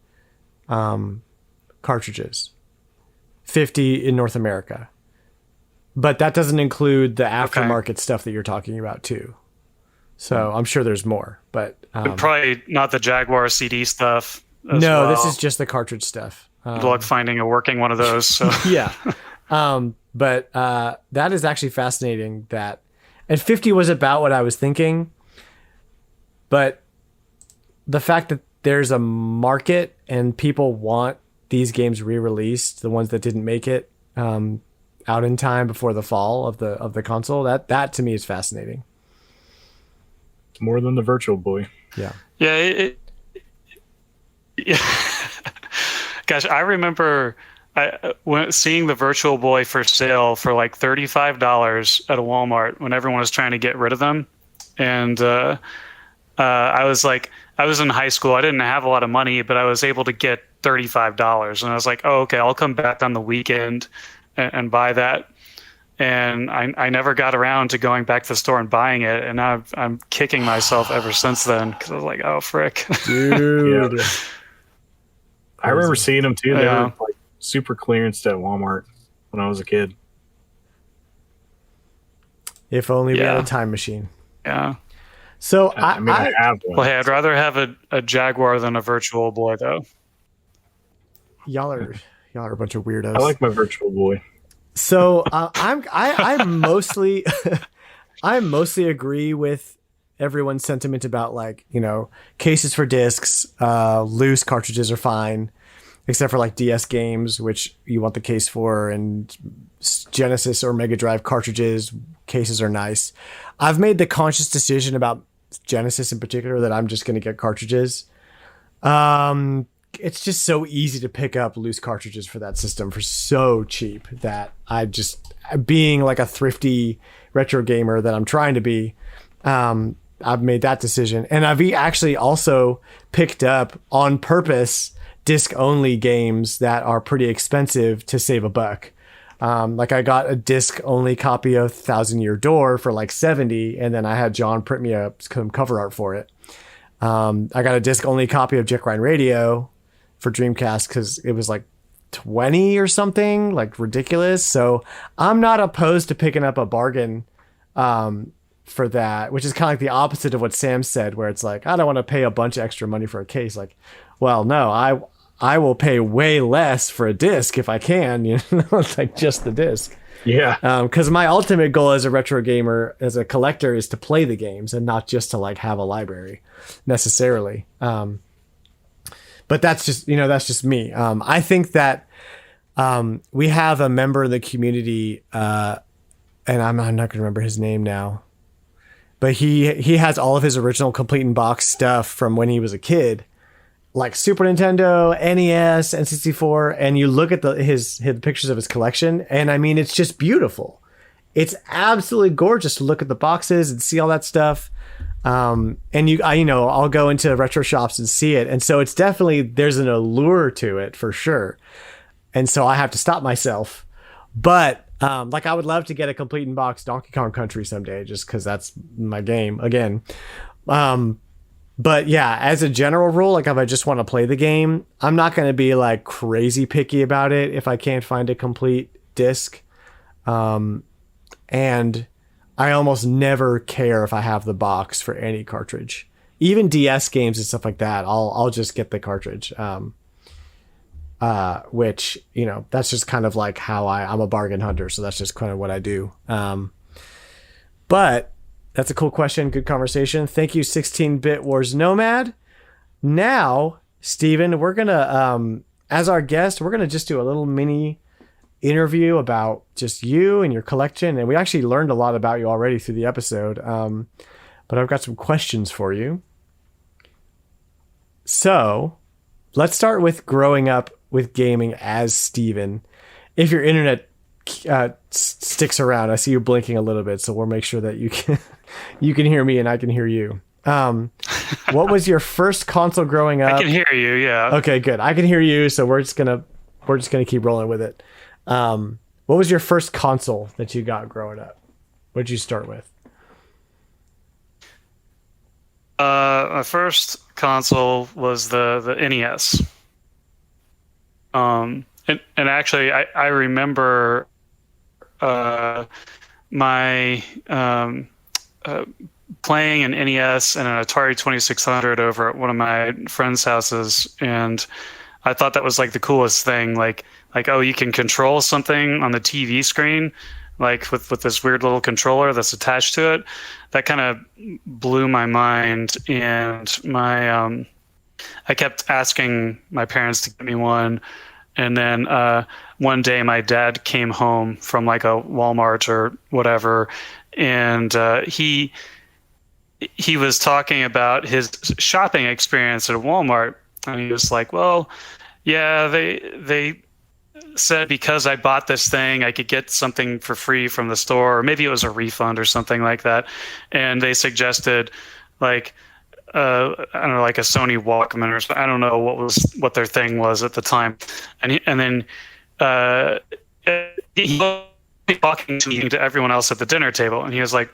cartridges. 50 in North America, but that doesn't include the aftermarket stuff that you're talking about too. So I'm sure there's more, but probably not the Jaguar CD stuff. No, this is just the cartridge stuff. Good luck finding a working one of those. So. Yeah. But that is actually fascinating and 50 was about what I was thinking, but the fact that there's a market and people want these games re-released, the ones that didn't make it out in time before the fall of the console, that to me is fascinating. It's more than the Virtual Boy. Yeah. Yeah. Yeah. Gosh, I remember seeing the Virtual Boy for sale for like $35 at a Walmart when everyone was trying to get rid of them. And I was in high school. I didn't have a lot of money, but I was able to get $35. And I was like, oh, okay, I'll come back on the weekend and buy that. And I never got around to going back to the store and buying it. And now I'm kicking myself ever since then because I was like, oh, frick. Dude. Yeah. I remember seeing them too. They Yeah. were like super clearanced at Walmart when I was a kid. If only we had Yeah. a time machine. Yeah. So I mean, I have one. Well, hey, I'd rather have a Jaguar than a Virtual Boy, though. y'all are a bunch of weirdos. I like my Virtual Boy. So I mostly I mostly agree with everyone's sentiment about cases for discs, loose cartridges are fine, except for like DS games, which you want the case for, and Genesis or Mega Drive cartridges, cases are nice. I've made the conscious decision about Genesis in particular that I'm just going to get cartridges. It's just so easy to pick up loose cartridges for that system for so cheap that I just, being like a thrifty retro gamer that I'm trying to be, I've made that decision. And I've actually also picked up on purpose disc only games that are pretty expensive to save a buck. Like I got a disc only copy of Thousand Year Door for like $70, and then I had John print me some cover art for it. I got a disc only copy of Jet Grind Radio for Dreamcast because it was like $20 or something, like ridiculous. So I'm not opposed to picking up a bargain for that, which is kind of like the opposite of what Sam said, where it's like, I don't want to pay a bunch of extra money for a case. Like, well, no, I will pay way less for a disc if I can, it's like just the disc. Yeah. Because my ultimate goal as a retro gamer, as a collector, is to play the games and not just to like have a library necessarily. But that's just me. I think that We have a member of the community, and I'm not going to remember his name now, but he has all of his original complete in box stuff from when he was a kid, like Super Nintendo, NES, N64, and you look at his pictures of his collection, and I mean, it's just beautiful. It's absolutely gorgeous to look at the boxes and see all that stuff. And I'll go into retro shops and see it. And so it's definitely, there's an allure to it for sure. And so I have to stop myself. But like I would love to get a complete in box Donkey Kong Country someday, just because that's my game again. But yeah, as a general rule, like if I just want to play the game, I'm not going to be like crazy picky about it if I can't find a complete disc. And I almost never care if I have the box for any cartridge, even DS games and stuff like that. I'll just get the cartridge. Which, that's just kind of like how I'm a bargain hunter. So that's just kind of what I do. But that's a cool question. Good conversation. Thank you, 16-Bit Wars Nomad. Now, Steven, we're going to, as our guest, we're going to just do a little mini interview about just you and your collection. And we actually learned a lot about you already through the episode. But I've got some questions for you. So let's start with growing up with gaming as Steven. If your internet sticks around, I see you blinking a little bit, so we'll make sure that you can hear me and I can hear you. What was your first console growing up? I can hear you, yeah. Okay, good. I can hear you, so we're just gonna keep rolling with it. What was your first console that you got growing up? What did you start with? My first console was the NES. And actually, I remember my playing an NES and an Atari 2600 over at one of my friends' houses, and I thought that was like the coolest thing. Like oh, you can control something on the TV screen, like with this weird little controller that's attached to it. That kind of blew my mind, and I kept asking my parents to get me one. And then one day my dad came home from like a Walmart or whatever, and he was talking about his shopping experience at Walmart, and he was like, well, yeah, they said because I bought this thing, I could get something for free from the store, or maybe it was a refund or something like that. And they suggested like, I don't know, like a Sony Walkman or something. I don't know what their thing was at the time. And then he was talking to everyone else at the dinner table, and he was like,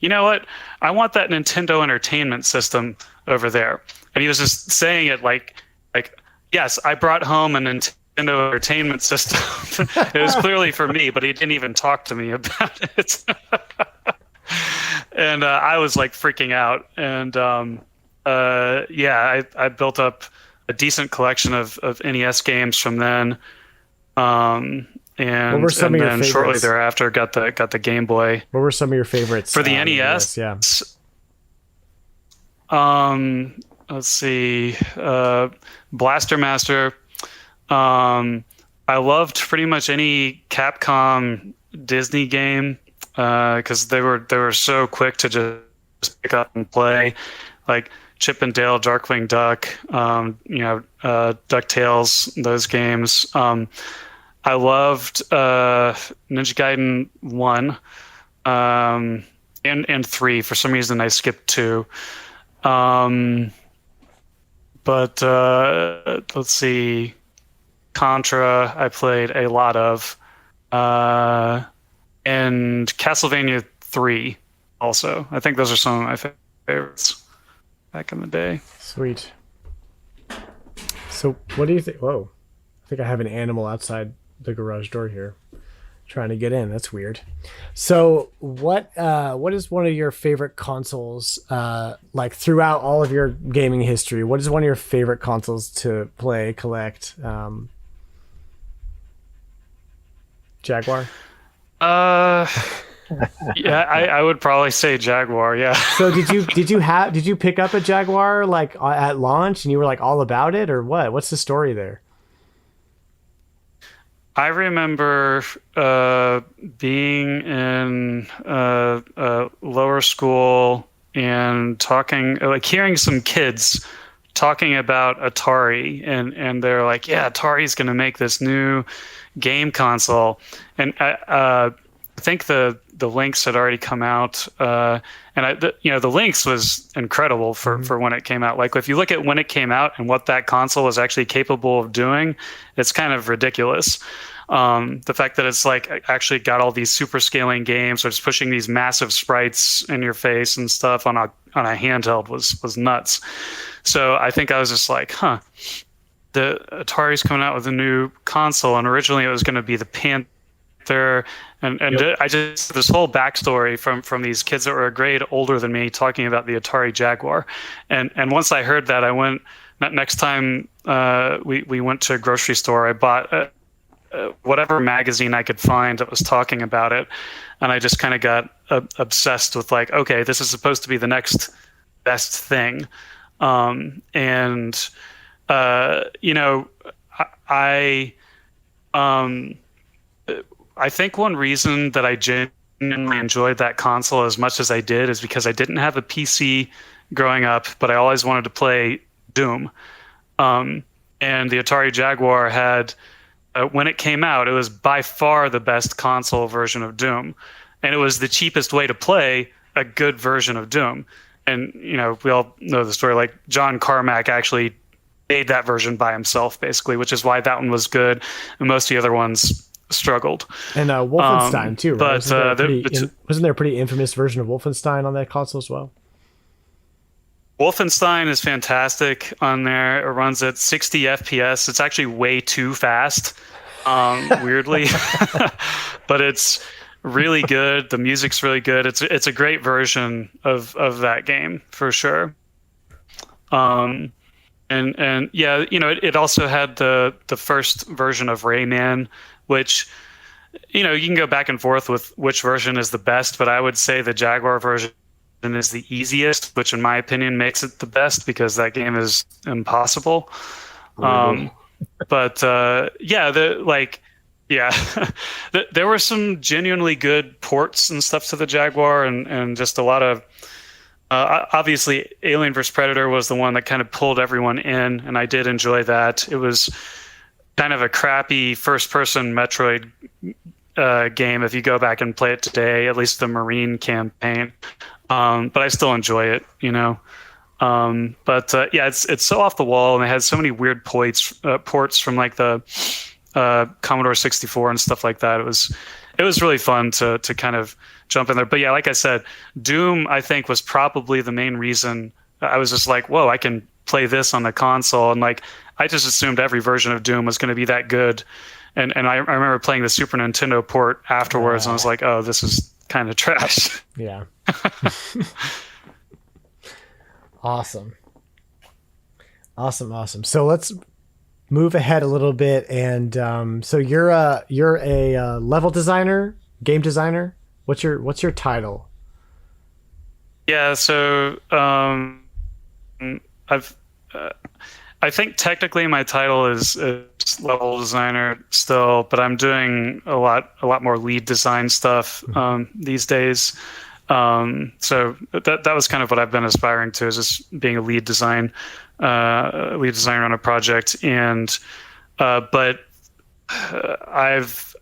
you know what? I want that Nintendo Entertainment System over there. And he was just saying it like, yes, I brought home a Nintendo Entertainment System. It was clearly for me, but he didn't even talk to me about it. And I was like freaking out. And I built up a decent collection of NES games from then. And what were some of your then favorites? Shortly thereafter got the Game Boy. What were some of your favorites for the NES? Yeah. Let's see. Blaster Master. I loved pretty much any Capcom Disney game because they were so quick to just pick up and play, like Chip and Dale, Darkwing Duck, DuckTales, those games. I loved Ninja Gaiden 1 and 3. For some reason, I skipped 2. But let's see. Contra, I played a lot of. And Castlevania 3 also. I think those are some of my favorites back in the day. Sweet. So what do you think? Whoa. I think I have an animal outside the garage door here trying to get in. That's weird. So what is one of your favorite consoles, like throughout all of your gaming history? What is one of your favorite consoles to play, collect? Jaguar? Yeah, I would probably say Jaguar. Yeah. So did you pick up a Jaguar like at launch and you were like all about it, or what? What's the story there? I remember being in lower school and talking, like hearing some kids talking about Atari, and they're like, "Yeah, Atari's going to make this new game console," and I think the Lynx had already come out, and the Lynx was incredible for when it came out. Like if you look at when it came out and what that console was actually capable of doing, it's kind of ridiculous. The fact that it's like actually got all these super scaling games, or it's pushing these massive sprites in your face and stuff on a handheld was nuts. So I think I was just like, the Atari's coming out with a new console, and originally it was going to be the Panther, and yep. I just this whole backstory from these kids that were a grade older than me talking about the Atari Jaguar, and once I heard that, I went next time we went to a grocery store, I bought whatever magazine I could find that was talking about it, and I just kind of got obsessed with like, okay, this is supposed to be the next best thing, I think one reason that I genuinely enjoyed that console as much as I did is because I didn't have a PC growing up, but I always wanted to play Doom, and the Atari Jaguar had. When it came out, it was by far the best console version of Doom, and it was the cheapest way to play a good version of Doom. And we all know the story. Like John Carmack actually made that version by himself, basically, which is why that one was good, and most of the other ones struggled. And Wolfenstein too, right? But wasn't there a pretty infamous version of Wolfenstein on that console as well? Wolfenstein is fantastic on there. It runs at 60 FPS. It's actually way too fast, weirdly, but it's really good. The music's really good. It's a great version of that game for sure. And yeah, it also had the first version of Rayman, which you can go back and forth with which version is the best, but I would say the Jaguar version is the easiest, which in my opinion makes it the best because that game is impossible. But yeah, there were some genuinely good ports and stuff to the Jaguar, and just a lot of obviously Alien vs Predator was the one that kind of pulled everyone in, and I did enjoy that. It was kind of a crappy first-person Metroid game if you go back and play it today, at least the Marine campaign. But I still enjoy it, But yeah, it's so off the wall, and it has so many weird ports from like the Commodore 64 and stuff like that. It was really fun to kind of jump in there. But yeah, like I said, Doom I think was probably the main reason I was just like, whoa, I can play this on the console, and like I just assumed every version of Doom was going to be that good. And I remember playing the Super Nintendo port afterwards, and I was like, oh, this is kind of trash. Yeah. Awesome. So let's move ahead a little bit, and so you're a level designer, game designer. What's your title? Yeah, so I think technically my title is level designer still, but I'm doing a lot more lead design stuff these days. So that was kind of what I've been aspiring to, is just being a lead designer on a project. And but I've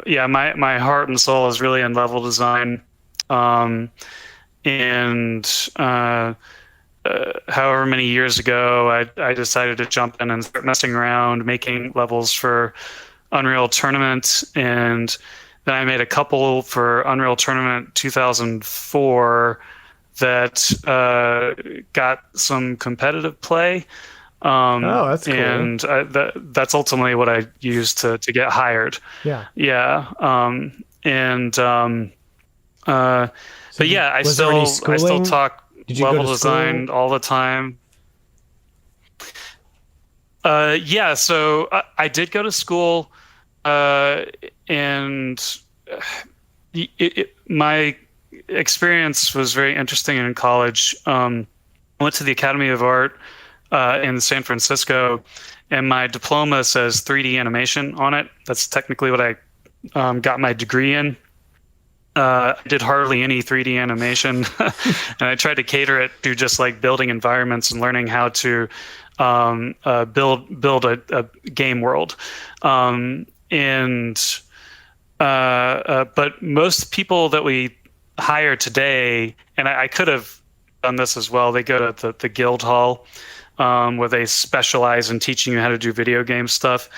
my heart and soul is really in level design. However many years ago, I decided to jump in and start messing around, making levels for Unreal Tournament, and then I made a couple for Unreal Tournament 2004 that got some competitive play. That's cool. And that's ultimately what I used to get hired. Yeah. Yeah. But yeah, I still talk level design all the time. Yeah, so I did go to school, and my experience was very interesting in college. I went to the Academy of Art in San Francisco, and my diploma says 3D animation on it. That's technically what I got my degree in. I did hardly any 3D animation, and I tried to cater it to just like building environments and learning how to build a game world. But most people that we hire today, and I could have done this as well, they go to the guild hall, where they specialize in teaching you how to do video game stuff.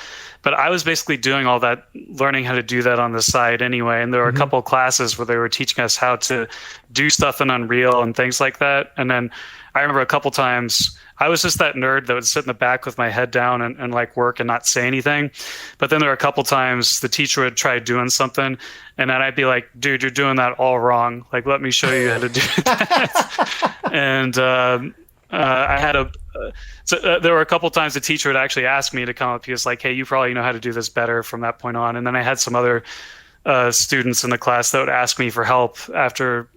But I was basically doing all that, learning how to do that on the side anyway. And there were a couple of classes where they were teaching us how to do stuff in Unreal and things like that. And then I remember a couple times I was just that nerd that would sit in the back with my head down and like work and not say anything. But then there were a couple times the teacher would try doing something, and then I'd be like, dude, you're doing that all wrong. Like, let me show you how to do that. And I had there were a couple times the teacher would actually ask me to come up. He was like, hey, you probably know how to do this better from that point on. And then I had some other students in the class that would ask me for help after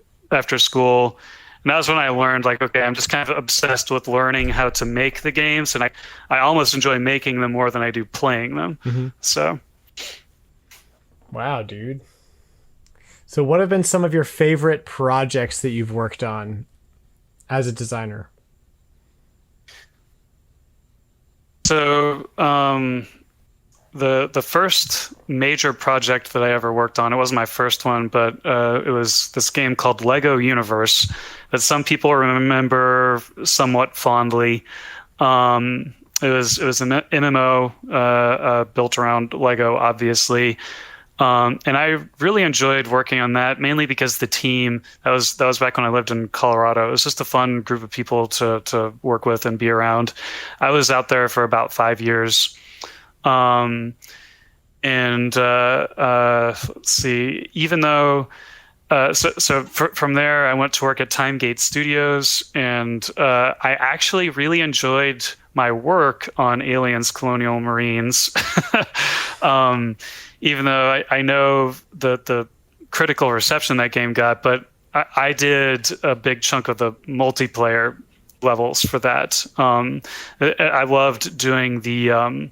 school. And that was when I learned, like, okay, I'm just kind of obsessed with learning how to make the games. And I almost enjoy making them more than I do playing them. So. Wow, dude. So what have been some of your favorite projects that you've worked on as a designer? So the first major project that I ever worked on, it wasn't my first one, but it was this game called Lego Universe that some people remember somewhat fondly. It was an MMO built around Lego, obviously. And I really enjoyed working on that, mainly because the team, that was back when I lived in Colorado. It was just a fun group of people to work with and be around. I was out there for about 5 years. Let's see, even though, from there, I went to work at Timegate Studios, and I actually really enjoyed my work on Aliens Colonial Marines. Even though I know the critical reception that game got, but I did a big chunk of the multiplayer levels for that. I loved doing the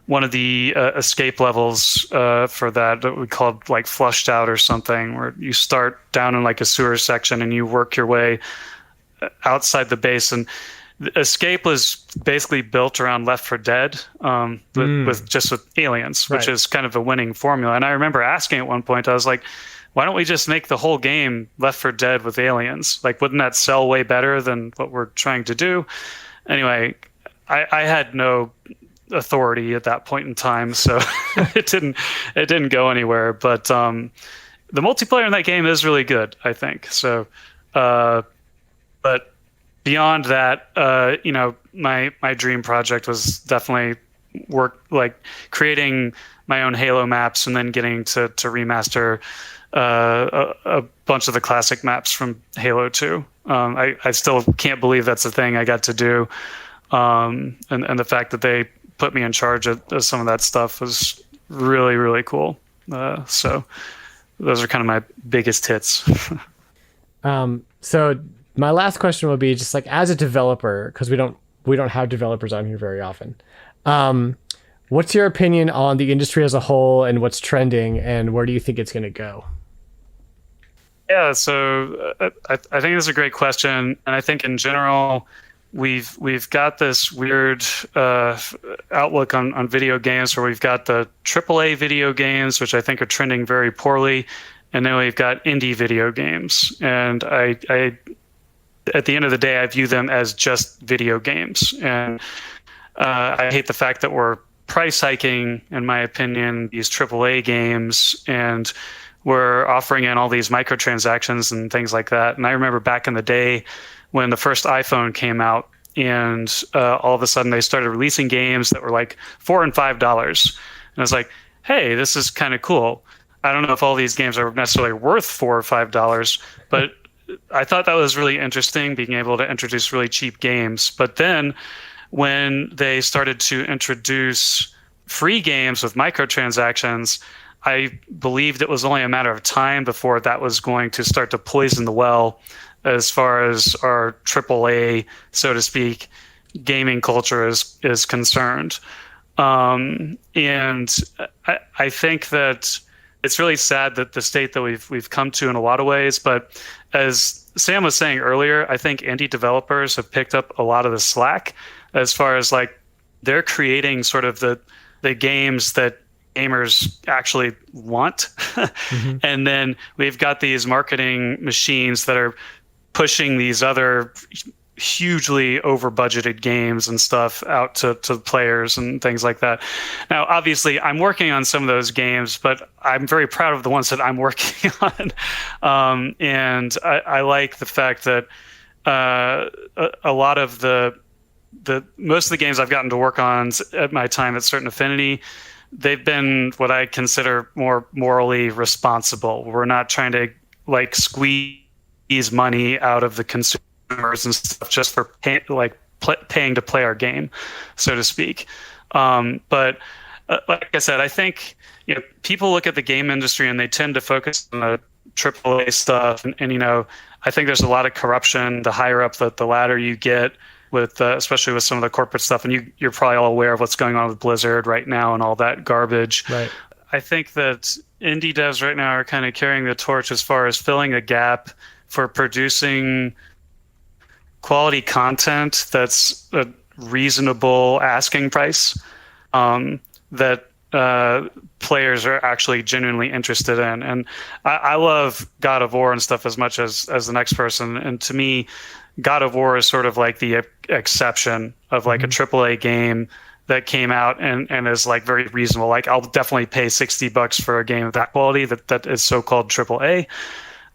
one of the escape levels for that we called like Flushed Out or something, where you start down in like a sewer section and you work your way outside the base. And Escape was basically built around Left 4 Dead, with aliens, which is kind of a winning formula. And I remember asking at one point, I was like, why don't we just make the whole game Left 4 Dead with aliens? Like, wouldn't that sell way better than what we're trying to do? Anyway, I had no authority at that point in time, so it didn't go anywhere. But the multiplayer in that game is really good, I think. So, but beyond that, my dream project was definitely creating my own Halo maps and then getting to remaster a bunch of the classic maps from Halo 2. I still can't believe that's a thing I got to do. And the fact that they put me in charge of some of that stuff was really, really cool. So those are kind of my biggest hits. So my last question would be just like, as a developer, because we don't have developers on here very often. What's your opinion on the industry as a whole and what's trending, and where do you think it's going to go? Yeah, so I think that's a great question, and I think in general we've got this weird outlook on video games where we've got the AAA video games, which I think are trending very poorly, and then we've got indie video games, and I at the end of the day, I view them as just video games. And I hate the fact that we're price hiking, in my opinion, these AAA games, and we're offering in all these microtransactions and things like that. And I remember back in the day when the first iPhone came out, and all of a sudden they started releasing games that were like $4 and $5. And I was like, hey, this is kind of cool. I don't know if all these games are necessarily worth $4 or $5, but I thought that was really interesting, being able to introduce really cheap games. But then when they started to introduce free games with microtransactions, I believed it was only a matter of time before that was going to start to poison the well as far as our AAA, so to speak, gaming culture is concerned. And I think that it's really sad that the state that we've come to in a lot of ways. But as Sam was saying earlier, I think indie developers have picked up a lot of the slack as far as like they're creating sort of the games that gamers actually want. Mm-hmm. And then we've got these marketing machines that are pushing these other hugely over budgeted games and stuff out to players and things like that. Now, obviously, I'm working on some of those games, but I'm very proud of the ones that I'm working on. And I like the fact that a lot of most of the games I've gotten to work on at my time at Certain Affinity, they've been what I consider more morally responsible. We're not trying to like squeeze money out of the consumers and stuff just for paying to play our game, so to speak. But like I said, I think people look at the game industry and they tend to focus on the AAA stuff, and I think there's a lot of corruption the higher up the ladder you get with, especially with some of the corporate stuff. And you're probably all aware of what's going on with Blizzard right now and all that garbage. Right. I think that indie devs right now are kind of carrying the torch as far as filling a gap for producing quality content that's a reasonable asking price that players are actually genuinely interested in. And I love God of War and stuff as much as the next person. And to me, God of War is sort of like the exception of like a AAA game that came out and is like very reasonable. Like I'll definitely pay $60 for a game of that quality that is so-called AAA.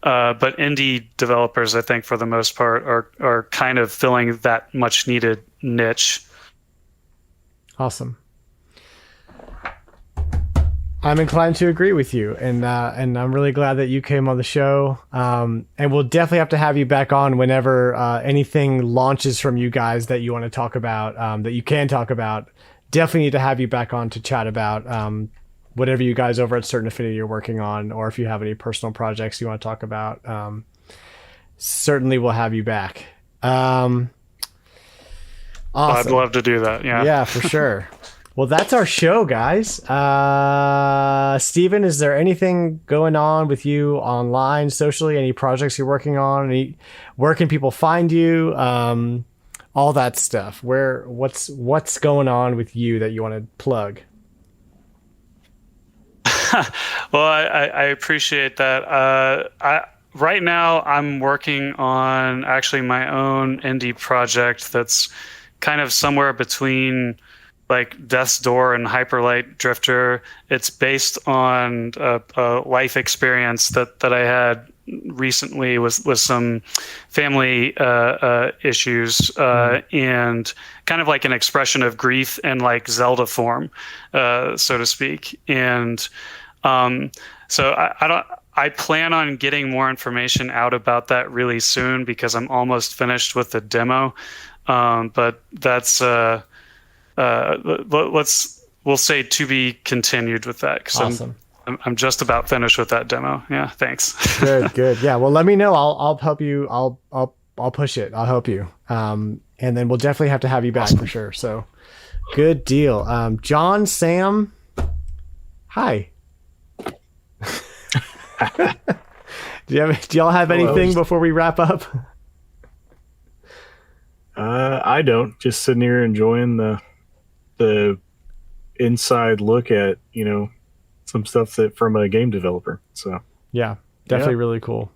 But indie developers, I think, for the most part, are kind of filling that much needed niche. Awesome. I'm inclined to agree with you, and I'm really glad that you came on the show. And we'll definitely have to have you back on whenever anything launches from you guys that you want to talk about, that you can talk about. Definitely need to have you back on to chat about whatever you guys over at Certain Affinity are working on, or if you have any personal projects you want to talk about. Certainly we'll have you back. Awesome. I'd love to do that. Yeah, for sure. Well, that's our show, guys. Steven, is there anything going on with you online, socially? Any projects you're working on? Where can people find you? All that stuff. What's going on with you that you want to plug? Well, I appreciate that. Right now, I'm working on actually my own indie project that's kind of somewhere between like Death's Door and Hyperlight Drifter. It's based on a life experience that I had recently with some family issues and kind of like an expression of grief in like Zelda form, so to speak. And so I plan on getting more information out about that really soon because I'm almost finished with the demo. But that's we'll say to be continued with that. Awesome. I'm just about finished with that demo. Yeah, thanks. Good. Yeah, well, let me know. I'll help you. I'll push it. I'll help you. And then we'll definitely have to have you back for sure. So, good deal. John, Sam, hi. Do y'all have anything before we wrap up? I don't. Just sitting here enjoying the inside look at some stuff that from a game developer. So yeah, definitely really cool.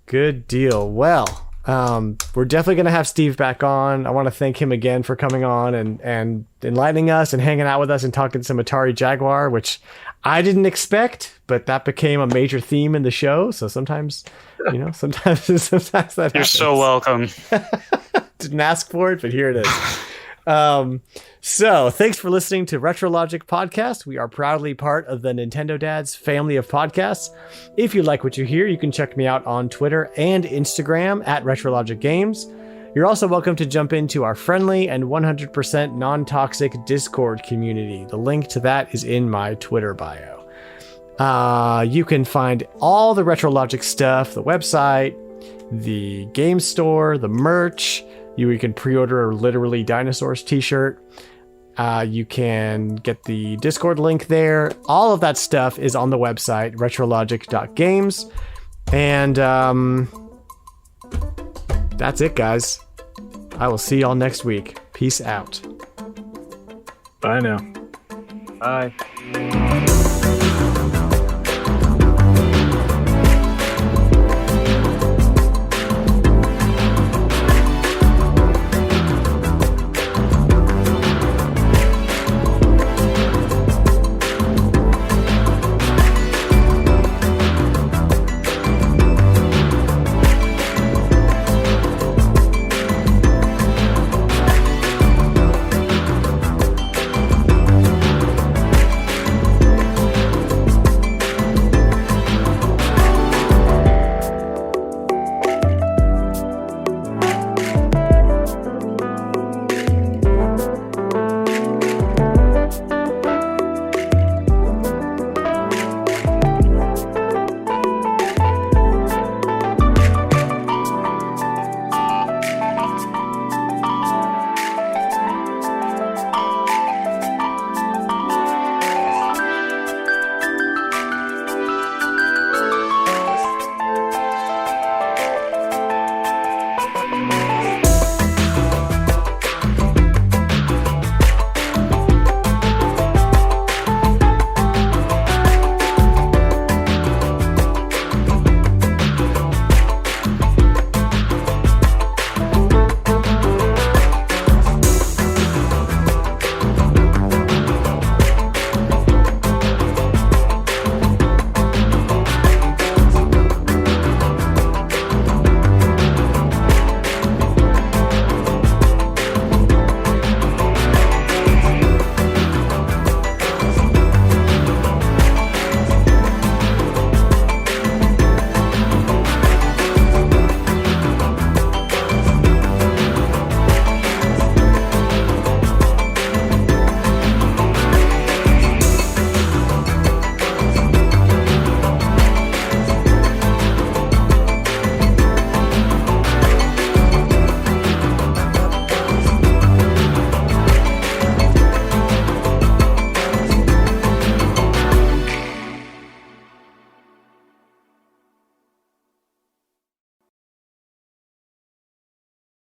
Good deal. Well, we're definitely going to have Steve back on. I want to thank him again for coming on and enlightening us and hanging out with us and talking some Atari Jaguar, which I didn't expect, but that became a major theme in the show. So sometimes sometimes that happens. You're so welcome. Didn't ask for it, but here it is. So thanks for listening to RetroLogic Podcast. We are proudly part of the Nintendo Dads family of podcasts. If you like what you hear, you can check me out on Twitter and Instagram at RetroLogic Games. You're also welcome to jump into our friendly and 100% non-toxic Discord community. The link to that is in my Twitter bio. You can find all the RetroLogic stuff, the website, the game store, the merch, You can pre-order a Literally Dinosaurs t-shirt. You can get the Discord link there. All of that stuff is on the website, retrologic.games. And that's it, guys. I will see y'all next week. Peace out. Bye now. Bye.